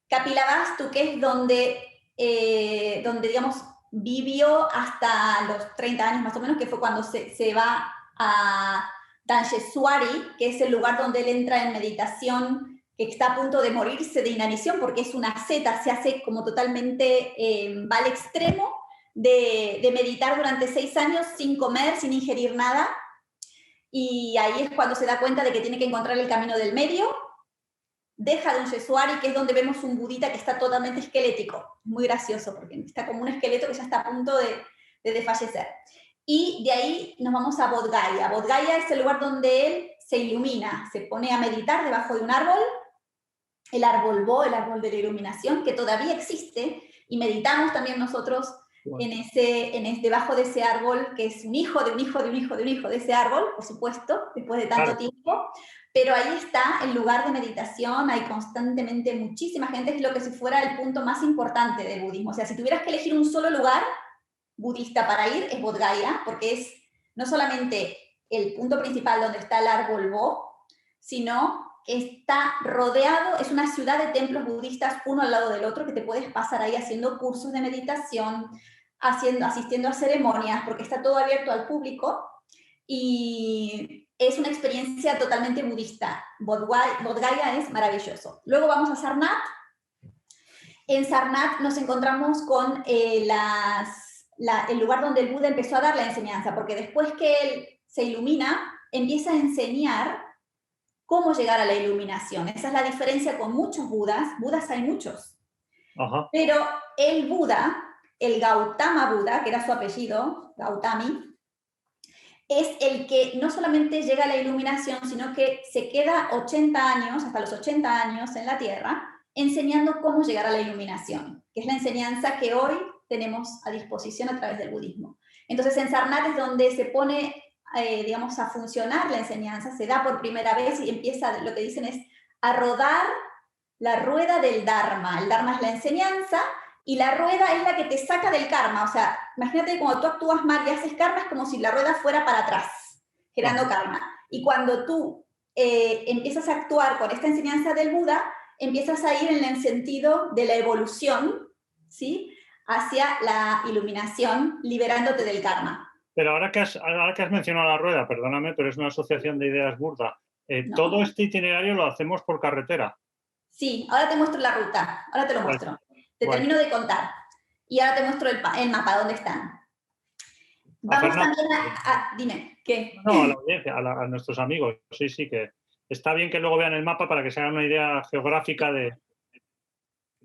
Kapilavastu, que es donde digamos, vivió hasta los 30 años más o menos, que fue cuando se va a Dansheswari, que es el lugar donde él entra en meditación, que está a punto de morirse de inanición, porque es una seta, se hace como totalmente, va al extremo de meditar durante 6 años sin comer, sin ingerir nada, y ahí es cuando se da cuenta de que tiene que encontrar el camino del medio. Deja Dansheswari, que es donde vemos un budita que está totalmente esquelético. Muy gracioso, porque está como un esqueleto que ya está a punto de desfallecer. Y de ahí nos vamos a Bodh Gaya. Bodh Gaya es el lugar donde él se ilumina, se pone a meditar debajo de un árbol, el árbol Bo, el árbol de la iluminación, que todavía existe, y meditamos también nosotros debajo de ese árbol, que es un hijo de un hijo de un hijo de un hijo de ese árbol, por supuesto, después de tanto tiempo. Pero ahí está el lugar de meditación, hay constantemente muchísima gente, es lo que si fuera el punto más importante del budismo. O sea, si tuvieras que elegir un solo lugar budista para ir, es Bodh Gaya, porque es no solamente el punto principal donde está el árbol Bo, sino que está rodeado, es una ciudad de templos budistas uno al lado del otro, que te puedes pasar ahí haciendo cursos de meditación, asistiendo a ceremonias, porque está todo abierto al público, y es una experiencia totalmente budista. Bodh Gaya es maravilloso. Luego vamos a Sarnath. En Sarnath nos encontramos con el lugar donde el Buda empezó a dar la enseñanza, porque después que él se ilumina, empieza a enseñar cómo llegar a la iluminación. Esa es la diferencia con muchos Budas. Budas hay muchos. Ajá. Pero el Buda, el Gautama Buda, que era su apellido, Gautami, es el que no solamente llega a la iluminación, sino que se queda 80 años, hasta los 80 años en la Tierra, enseñando cómo llegar a la iluminación, que es la enseñanza que hoy tenemos a disposición a través del budismo. Entonces en Sarnath es donde se pone, digamos, a funcionar la enseñanza, se da por primera vez y empieza, lo que dicen es, a rodar la rueda del Dharma. El Dharma es la enseñanza, y la rueda es la que te saca del karma. O sea, imagínate cuando tú actúas mal y haces karma, es como si la rueda fuera para atrás, generando karma. Y cuando tú empiezas a actuar con esta enseñanza del Buda, empiezas a ir en el sentido de la evolución, ¿sí?, hacia la iluminación, liberándote del karma. Pero ahora que has mencionado la rueda, perdóname, pero es una asociación de ideas burda. No. Todo este itinerario lo hacemos por carretera. Sí, ahora te muestro la ruta, ahora te lo muestro. Te termino de contar. Y ahora te muestro el mapa, ¿dónde están? Vamos también dime, ¿qué? No, a la audiencia, a nuestros amigos. Sí, que está bien que luego vean el mapa para que se hagan una idea geográfica de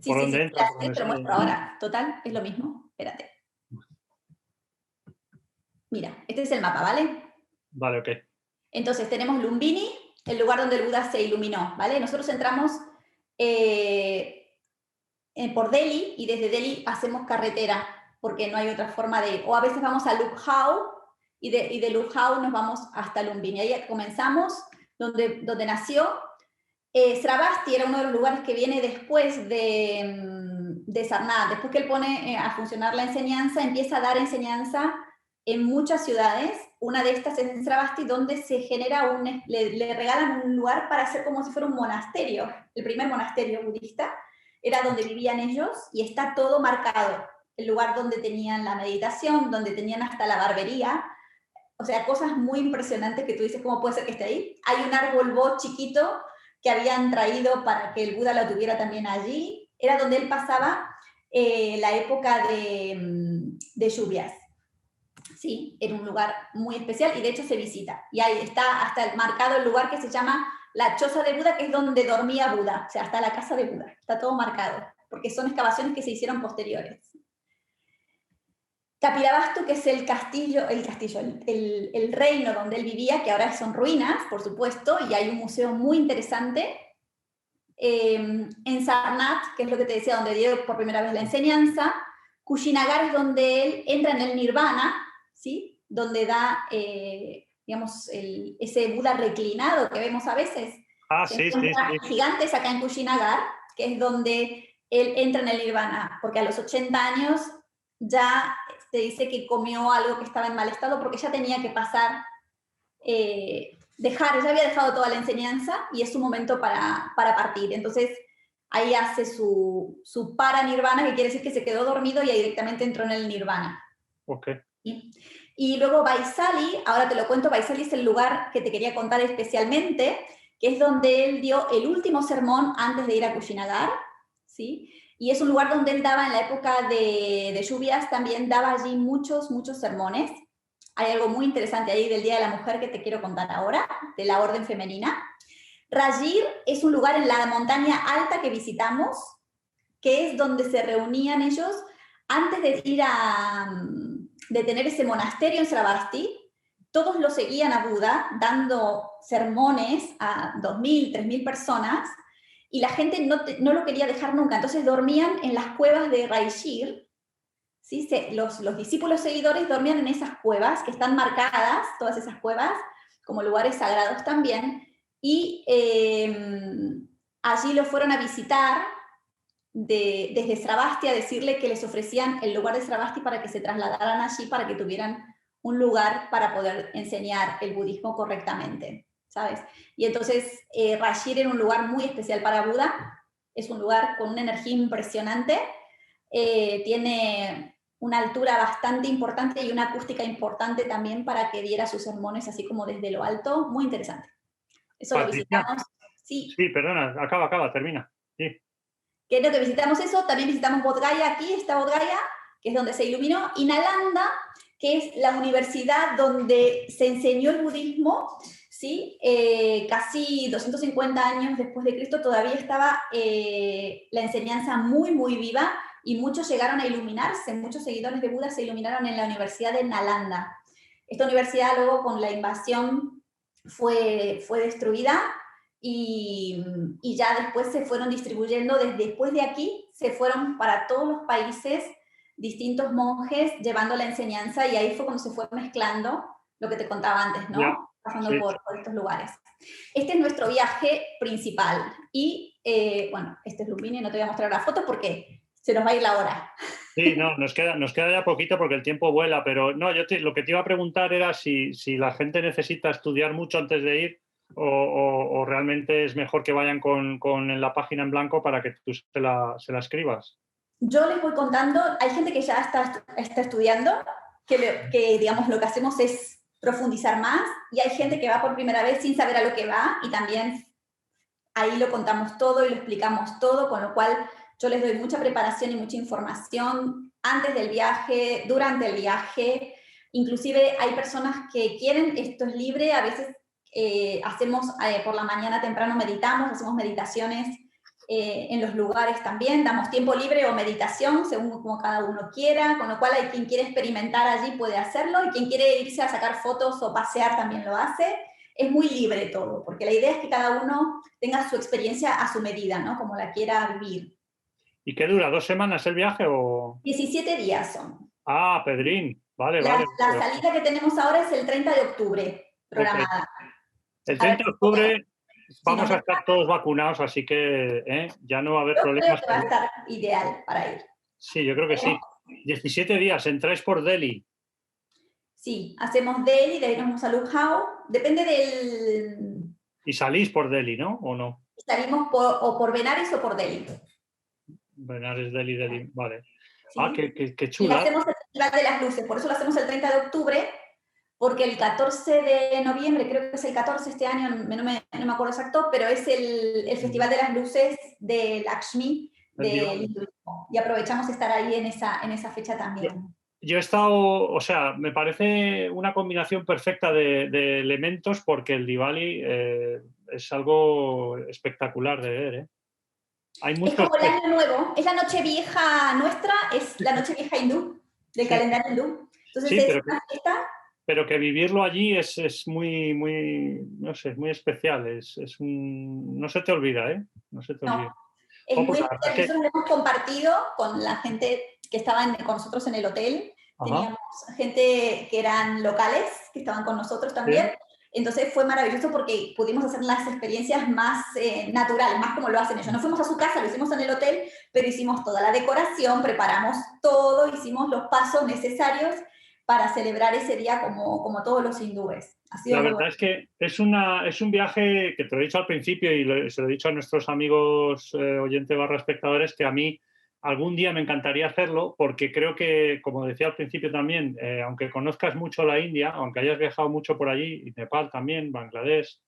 por dónde entra. Te lo muestro ahora. Total, es lo mismo. Espérate. Mira, este es el mapa, ¿vale? Vale, ok. Entonces tenemos Lumbini, el lugar donde el Buda se iluminó, ¿vale? Nosotros entramos por Delhi, y desde Delhi hacemos carretera, porque no hay otra forma de ir. O a veces vamos a Lukhao, y de Lukhao nos vamos hasta Lumbini. Ahí comenzamos, donde nació. Sravasti era uno de los lugares que viene después de Sarnath. Después que él pone a funcionar la enseñanza, empieza a dar enseñanza en muchas ciudades. Una de estas es en Sravasti, donde se genera le regalan un lugar para hacer como si fuera un monasterio. El primer monasterio budista era donde vivían ellos, y está todo marcado. El lugar donde tenían la meditación, donde tenían hasta la barbería. O sea, cosas muy impresionantes que tú dices, ¿cómo puede ser que esté ahí? Hay un árbol bo chiquito que habían traído para que el Buda lo tuviera también allí. Era donde él pasaba la época de lluvias. Sí, era un lugar muy especial, y de hecho se visita. Y ahí está hasta marcado el lugar que se llama la choza de Buda, que es donde dormía Buda. O sea, está la casa de Buda. Está todo marcado, porque son excavaciones que se hicieron posteriores. Kapilavastu, que es el reino donde él vivía, que ahora son ruinas, por supuesto, y hay un museo muy interesante. En Sarnath, que es lo que te decía, donde dio por primera vez la enseñanza. Kushinagar es donde él entra en el nirvana, ¿sí?, donde da, digamos, ese Buda reclinado que vemos a veces. Sí. Gigantes acá en Kushinagar, que es donde él entra en el nirvana, porque a los 80 años ya te dice que comió algo que estaba en mal estado, porque ya tenía que pasar, ya había dejado toda la enseñanza, y es su momento para partir. Entonces ahí hace su para-nirvana, que quiere decir que se quedó dormido y ahí directamente entró en el nirvana. Ok. ¿Sí? Y luego Vaisali, ahora te lo cuento, Vaisali es el lugar que te quería contar especialmente, que es donde él dio el último sermón antes de ir a Kushinagar, ¿sí? Y es un lugar donde él daba, en la época de lluvias, también daba allí muchos sermones. Hay algo muy interesante ahí del Día de la Mujer que te quiero contar ahora, de la orden femenina. Rajir es un lugar en la montaña alta que visitamos, que es donde se reunían ellos antes de ir de tener ese monasterio en Sravasti. Todos lo seguían a Buda, dando sermones a 2.000, 3.000 personas, y la gente no lo quería dejar nunca. Entonces dormían en las cuevas de Rajir, ¿sí? Los discípulos seguidores dormían en esas cuevas, que están marcadas, todas esas cuevas, como lugares sagrados también, y allí lo fueron a visitar desde Sravasti, a decirle que les ofrecían el lugar de Sravasti para que se trasladaran allí, para que tuvieran un lugar para poder enseñar el budismo correctamente. ¿sabes? Y entonces Rajir era un lugar muy especial para Buda, es un lugar con una energía impresionante, tiene una altura bastante importante y una acústica importante también para que diera sus sermones así como desde lo alto, muy interesante. Eso lo Patricia, visitamos, sí. sí, perdona, acaba, termina. Sí. ¿Qué es lo que visitamos eso? También visitamos Bodh Gaya aquí, está Bodh Gaya, que es donde se iluminó, y Nalanda, que es la universidad donde se enseñó el budismo, ¿sí? Casi 250 años después de Cristo todavía estaba la enseñanza muy, muy viva y muchos llegaron a iluminarse, muchos seguidores de Buda se iluminaron en la Universidad de Nalanda. Esta universidad luego con la invasión fue destruida y ya después se fueron distribuyendo, desde después de aquí se fueron para todos los países distintos monjes llevando la enseñanza y ahí fue cuando se fue mezclando lo que te contaba antes, ¿no? Ya, Pasando sí. por estos lugares. Este es nuestro viaje principal y bueno, este es Lumbini, no te voy a mostrar la foto porque se nos va a ir la hora. Sí, no, nos queda ya poquito porque el tiempo vuela, pero no, lo que te iba a preguntar era si la gente necesita estudiar mucho antes de ir o realmente es mejor que vayan con la página en blanco para que tú se la escribas. Yo les voy contando, hay gente que ya está estudiando, que digamos lo que hacemos es profundizar más, y hay gente que va por primera vez sin saber a lo que va, y también ahí lo contamos todo y lo explicamos todo, con lo cual yo les doy mucha preparación y mucha información antes del viaje, durante el viaje, inclusive hay personas que quieren, esto es libre, a veces hacemos por la mañana temprano meditamos, hacemos meditaciones en los lugares también, damos tiempo libre o meditación, según como cada uno quiera, con lo cual hay quien quiere experimentar allí puede hacerlo, y quien quiere irse a sacar fotos o pasear también lo hace. Es muy libre todo, porque la idea es que cada uno tenga su experiencia a su medida, ¿no? Como la quiera vivir. ¿Y qué dura? ¿2 semanas el viaje o...? 17 días son. Ah, Pedrín, vale, La vale. salida que tenemos ahora es el 30 de octubre, Ok. programada. El A ver, 30 de octubre si vamos nos a deja, estar todos vacunados, así que ya no va a haber yo creo problemas. que va a estar ideal para ir. Sí, yo creo que sí. 17 días, entráis por Delhi. Sí, hacemos Delhi, de ahí nos vamos a Lughao, depende del... Y salís por Delhi, ¿no? ¿O no? Salimos o por Benares o por Delhi. Benares, Delhi, vale. ¿Sí? Ah, qué Y chula. hacemos el Festival de las Luces, por eso lo hacemos el 30 de octubre, porque el 14 de noviembre, creo que es el 14 este año, no me acuerdo exacto, pero es el Festival de las Luces de Lakshmi, del hinduismo, y aprovechamos estar ahí en esa fecha también. Yo he estado, o sea, me parece una combinación perfecta de elementos porque el Diwali es algo espectacular de ver, ¿eh? Hay Es muchos... como el año nuevo, es la noche vieja nuestra, es la noche vieja hindú, del Sí, calendario hindú. Entonces sí, es una fiesta. pero que vivirlo allí es muy, no sé, es muy especial. No se te olvida, ¿eh? No se te No, olvida. es Oh, pues muy la verdad especial. es que... Nosotros lo hemos compartido con la gente que estaba con nosotros en el hotel. Ajá, Teníamos gente que eran locales, que estaban con nosotros también. sí. Entonces fue maravilloso porque pudimos hacer las experiencias más naturales, más como lo hacen ellos. No fuimos a su casa, lo hicimos en el hotel, pero hicimos toda la decoración, preparamos todo, hicimos los pasos necesarios para celebrar ese día como todos los hindúes. Ha sido La muy verdad bueno. es que es un viaje que te lo he dicho al principio y se lo he dicho a nuestros amigos oyentes barra espectadores, que a mí algún día me encantaría hacerlo porque creo que, como decía al principio también, aunque conozcas mucho la India, aunque hayas viajado mucho por allí, y Nepal también, Bangladesh,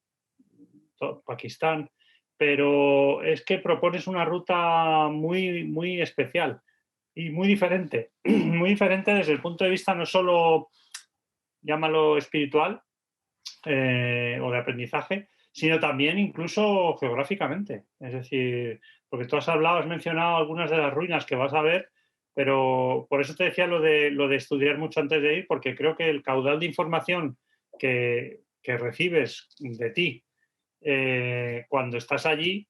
Pakistán, pero es que propones una ruta muy, muy especial y muy diferente. Muy diferente desde el punto de vista no solo, llámalo espiritual, o de aprendizaje, sino también incluso geográficamente. Es decir, porque tú has mencionado algunas de las ruinas que vas a ver, pero por eso te decía lo de estudiar mucho antes de ir, porque creo que el caudal de información que recibes de ti cuando estás allí,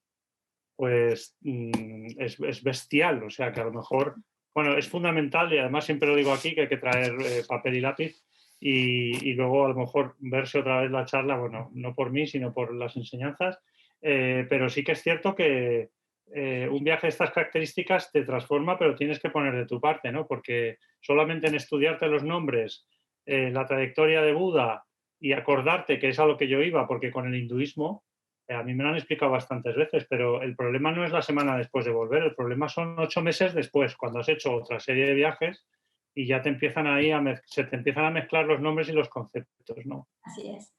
pues es bestial. O sea, que a lo mejor, bueno, es fundamental y además siempre lo digo aquí, que hay que traer papel y lápiz y luego a lo mejor verse otra vez la charla, bueno, no por mí, sino por las enseñanzas, pero sí que es cierto que un viaje de estas características te transforma, pero tienes que poner de tu parte, ¿no? Porque solamente en estudiarte los nombres, la trayectoria de Buda y acordarte que es a lo que yo iba, porque con el hinduismo, a mí me lo han explicado bastantes veces, pero el problema no es la semana después de volver, el problema son 8 meses después, cuando has hecho otra serie de viajes y ya te empiezan ahí se te empiezan a mezclar los nombres y los conceptos, ¿no? Así es.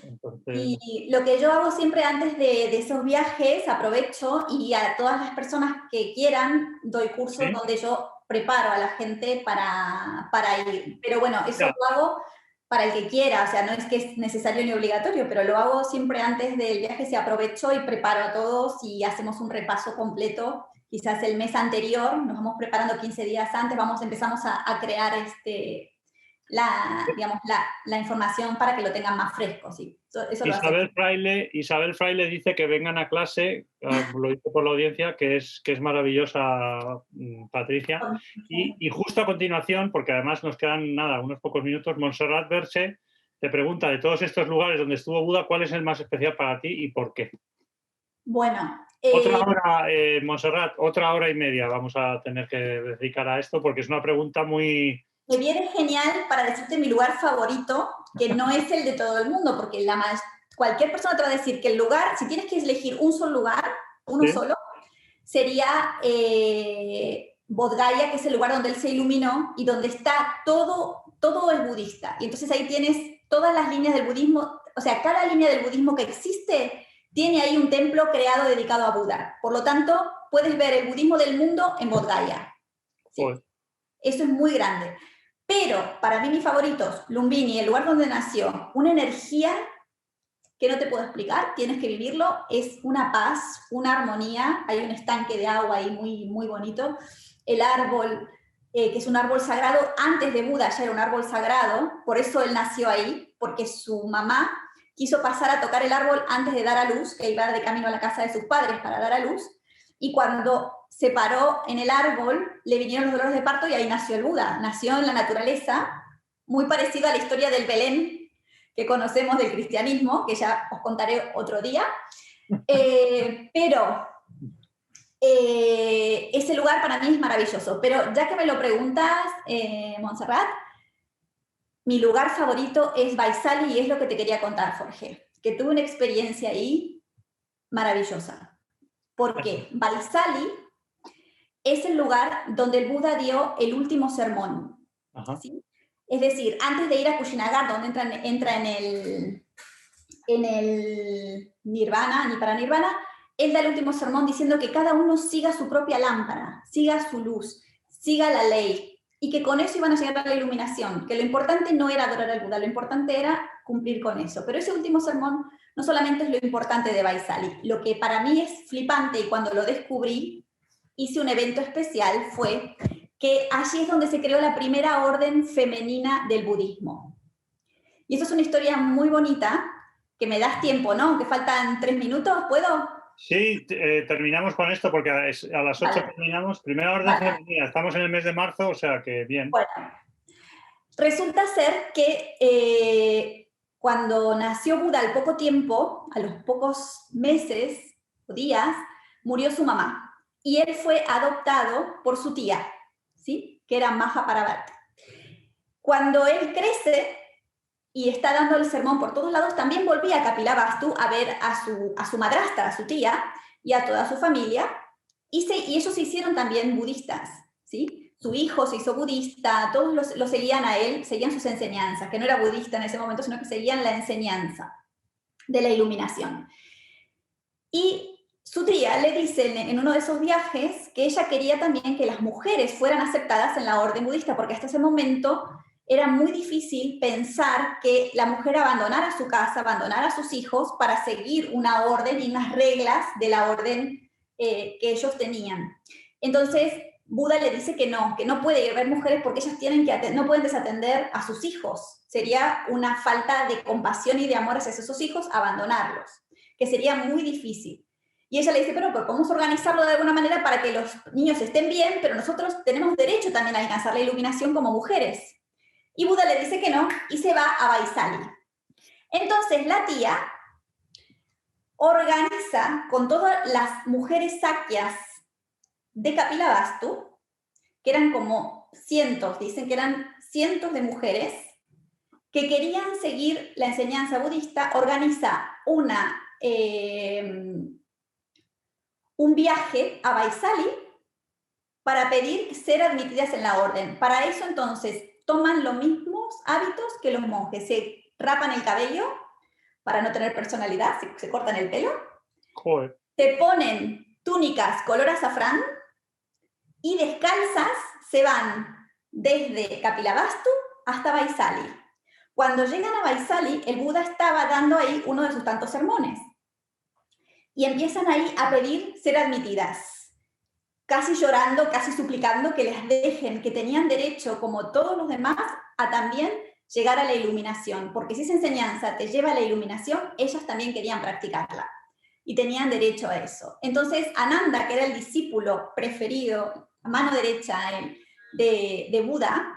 Entonces, Y lo que yo hago siempre antes de esos viajes, aprovecho y a todas las personas que quieran, doy cursos ¿sí? donde yo preparo a la gente para ir. Pero bueno, eso Ya, lo hago para el que quiera, o sea, no es que es necesario ni obligatorio, pero lo hago siempre antes del viaje, se aprovecho y preparo a todos y hacemos un repaso completo. Quizás el mes anterior, nos vamos preparando 15 días antes, empezamos a crear digamos, la información para que lo tengan más fresco, sí. Eso lo hacemos. Isabel Fraile dice que vengan a clase, lo dice por la audiencia, que es maravillosa, Patricia. Y justo a continuación, porque además nos quedan nada, unos pocos minutos, Montserrat Verse te pregunta de todos estos lugares donde estuvo Buda, ¿cuál es el más especial para ti y por qué? Bueno, Otra hora, Montserrat, otra hora y media vamos a tener que dedicar a esto porque es una pregunta muy... me viene genial para decirte mi lugar favorito, que no es el de todo el mundo, porque cualquier persona te va a decir que el lugar, si tienes que elegir un solo lugar, uno ¿Sí? solo, sería Bodh Gaya, que es el lugar donde él se iluminó y donde está todo es budista. Y entonces ahí tienes todas las líneas del budismo, o sea, cada línea del budismo que existe tiene ahí un templo creado dedicado a Buda. Por lo tanto, puedes ver el budismo del mundo en Bodh Gaya. ¿Sí? Pues, eso es muy grande. Pero para mí mis favoritos, Lumbini, el lugar donde nació, una energía que no te puedo explicar, tienes que vivirlo, es una paz, una armonía, hay un estanque de agua ahí muy, muy bonito, el árbol, que es un árbol sagrado, antes de Buda ya era un árbol sagrado, por eso él nació ahí, porque su mamá quiso pasar a tocar el árbol antes de dar a luz, que iba de camino a la casa de sus padres para dar a luz, y cuando se paró en el árbol, le vinieron los dolores de parto y ahí nació el Buda, nació en la naturaleza, muy parecido a la historia del Belén, que conocemos del cristianismo, que ya os contaré otro día, pero ese lugar para mí es maravilloso. Pero ya que me lo preguntas, Montserrat, mi lugar favorito es Baisali y es lo que te quería contar, Jorge, que tuve una experiencia ahí maravillosa. Porque Baisali es el lugar donde el Buda dio el último sermón. ¿Sí? Es decir, antes de ir a Kushinagar, donde entra en el Nirvana, ni para Nirvana, él da el último sermón diciendo que cada uno siga su propia lámpara, siga su luz, siga la ley, y que con eso iban a llegar a la iluminación, que lo importante no era adorar al Buda, lo importante era cumplir con eso. Pero ese último sermón no solamente es lo importante de Vaisali, lo que para mí es flipante, y cuando lo descubrí, hice un evento especial, fue que allí es donde se creó la primera orden femenina del budismo. Y eso es una historia muy bonita, que me das tiempo, ¿no? Aunque faltan 3 minutos, ¿puedo? Sí, terminamos con esto porque a las 8 Vale. terminamos. Primera orden femenina, estamos en el mes de marzo, o sea que bien. Bueno, resulta ser que cuando nació Buda al poco tiempo, a los pocos meses o días, murió su mamá. Y él fue adoptado por su tía, ¿sí? Que era Mahaparvati. Cuando él crece y está dando el sermón por todos lados, también volvía a Kapilavastu a ver a su madrastra, a su tía, y a toda su familia, y ellos se hicieron también budistas, ¿sí? Su hijo se hizo budista, todos lo seguían a él, seguían sus enseñanzas, que no era budista en ese momento, sino que seguían la enseñanza de la iluminación. Y su tía le dice en uno de esos viajes que ella quería también que las mujeres fueran aceptadas en la orden budista, porque hasta ese momento era muy difícil pensar que la mujer abandonara su casa, abandonara a sus hijos para seguir una orden y unas reglas de la orden que ellos tenían. Entonces, Buda le dice que no puede haber mujeres porque ellas no pueden desatender a sus hijos. Sería una falta de compasión y de amor hacia esos hijos abandonarlos, que sería muy difícil. Y ella le dice, pero podemos organizarlo de alguna manera para que los niños estén bien, pero nosotros tenemos derecho también a alcanzar la iluminación como mujeres. Y Buda le dice que no y se va a Vaisali. Entonces la tía organiza con todas las mujeres sakyas de Kapilavastu, que eran como cientos, dicen que eran cientos de mujeres, que querían seguir la enseñanza budista, organiza un viaje a Vaisali para pedir ser admitidas en la orden. Para eso, entonces, toman los mismos hábitos que los monjes. Se rapan el cabello para no tener personalidad, se cortan el pelo. Joder. Se ponen túnicas color azafrán y descalzas se van desde Kapilavastu hasta Vaisali. Cuando llegan a Vaisali, el Buda estaba dando ahí uno de sus tantos sermones. Y empiezan ahí a pedir ser admitidas, casi llorando, casi suplicando que les dejen, que tenían derecho, como todos los demás, a también llegar a la iluminación. Porque si esa enseñanza te lleva a la iluminación, ellas también querían practicarla. Y tenían derecho a eso. Entonces, Ananda, que era el discípulo preferido, a mano derecha de Buda,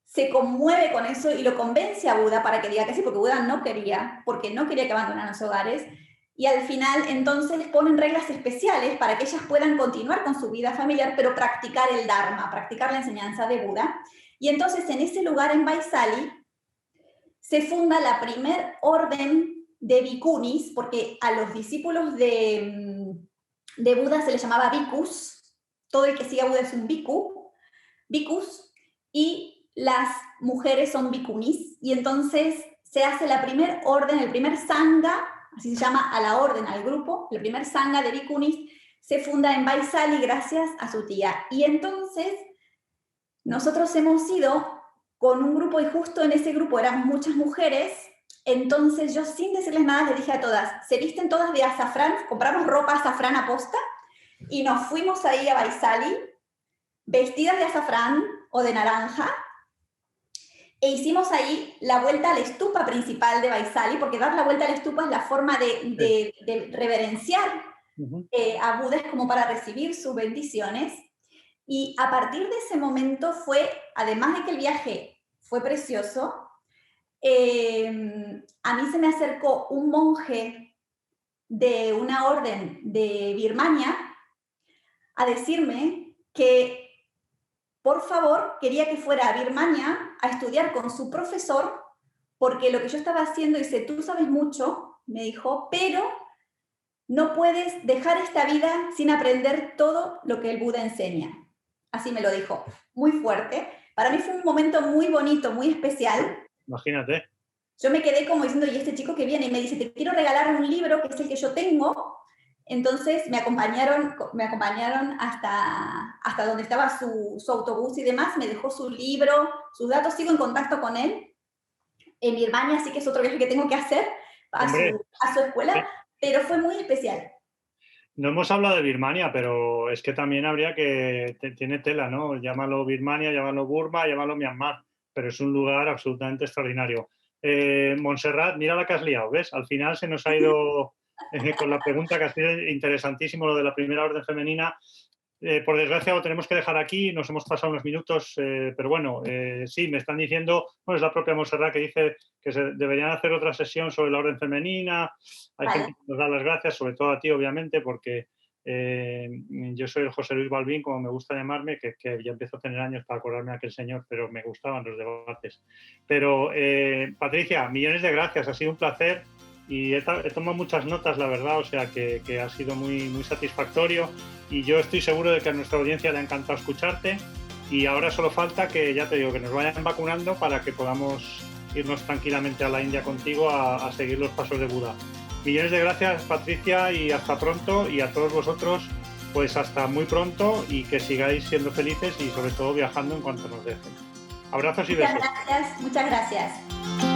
se conmueve con eso y lo convence a Buda para que diga que sí, porque Buda no quería, porque no quería que abandonaran los hogares. Y al final, entonces, ponen reglas especiales para que ellas puedan continuar con su vida familiar, pero practicar el Dharma, practicar la enseñanza de Buda. Y entonces, en ese lugar, en Vaisali, se funda la primer orden de bhikkhunis, porque a los discípulos de Buda se les llamaba bhikkhus. Todo el que siga a Buda es un bhikkhu, bhikkhus, y las mujeres son bhikkhunis. Y entonces se hace la primer orden, el primer sangha, así se llama a la orden, al grupo, el primer sangha de bhikkhunis se funda en Vaisali gracias a su tía. Y entonces nosotros hemos ido con un grupo, y justo en ese grupo éramos muchas mujeres. Entonces yo, sin decirles nada, les dije a todas, se visten todas de azafrán, compramos ropa azafrán a posta y nos fuimos ahí a Vaisali vestidas de azafrán o de naranja, e hicimos ahí la vuelta al stupa principal de Vaisali, porque dar la vuelta al stupa es la forma de reverenciar a Buda, es como para recibir sus bendiciones. Y a partir de ese momento fue, además de que el viaje fue precioso, a mí se me acercó un monje de una orden de Birmania a decirme que por favor quería que fuera a Birmania a estudiar con su profesor, porque lo que yo estaba haciendo, dice, tú sabes mucho, me dijo, pero no puedes dejar esta vida sin aprender todo lo que el Buda enseña. Así me lo dijo, muy fuerte. Para mí fue un momento muy bonito, muy especial. Imagínate. Yo me quedé como diciendo, y este chico que viene y me dice, te quiero regalar un libro que es el que yo tengo. Entonces me acompañaron hasta donde estaba su autobús y demás, me dejó su libro, sus datos, sigo en contacto con él en Birmania, así que es otro viaje que tengo que hacer a su escuela, pero fue muy especial. No hemos hablado de Birmania, pero es que también habría que... Tiene tela, ¿no? Llámalo Birmania, llámalo Burma, llámalo Myanmar, pero es un lugar absolutamente extraordinario. Montserrat, mira la que has liado, ¿ves? Al final se nos ha ido con la pregunta que ha sido interesantísimo, lo de la primera orden femenina. Por desgracia lo tenemos que dejar aquí, nos hemos pasado unos minutos, pero bueno, sí, me están diciendo, bueno, es la propia Montserrat que dice que se deberían hacer otra sesión sobre la orden femenina. Hay gente que nos da las gracias, sobre todo a ti, obviamente, porque yo soy el José Luis Balbín, como me gusta llamarme, que ya empiezo a tener años para acordarme de aquel señor, pero me gustaban los debates. Pero, Patricia, millones de gracias, ha sido un placer. Y he tomado muchas notas, la verdad, o sea que ha sido muy, muy satisfactorio, y yo estoy seguro de que a nuestra audiencia le ha encantado escucharte, y ahora solo falta que, ya te digo, que nos vayan vacunando para que podamos irnos tranquilamente a la India contigo a seguir los pasos de Buda. Millones de gracias, Patricia, y hasta pronto, y a todos vosotros, pues hasta muy pronto, y que sigáis siendo felices y sobre todo viajando en cuanto nos dejen. Abrazos y besos. Muchas gracias.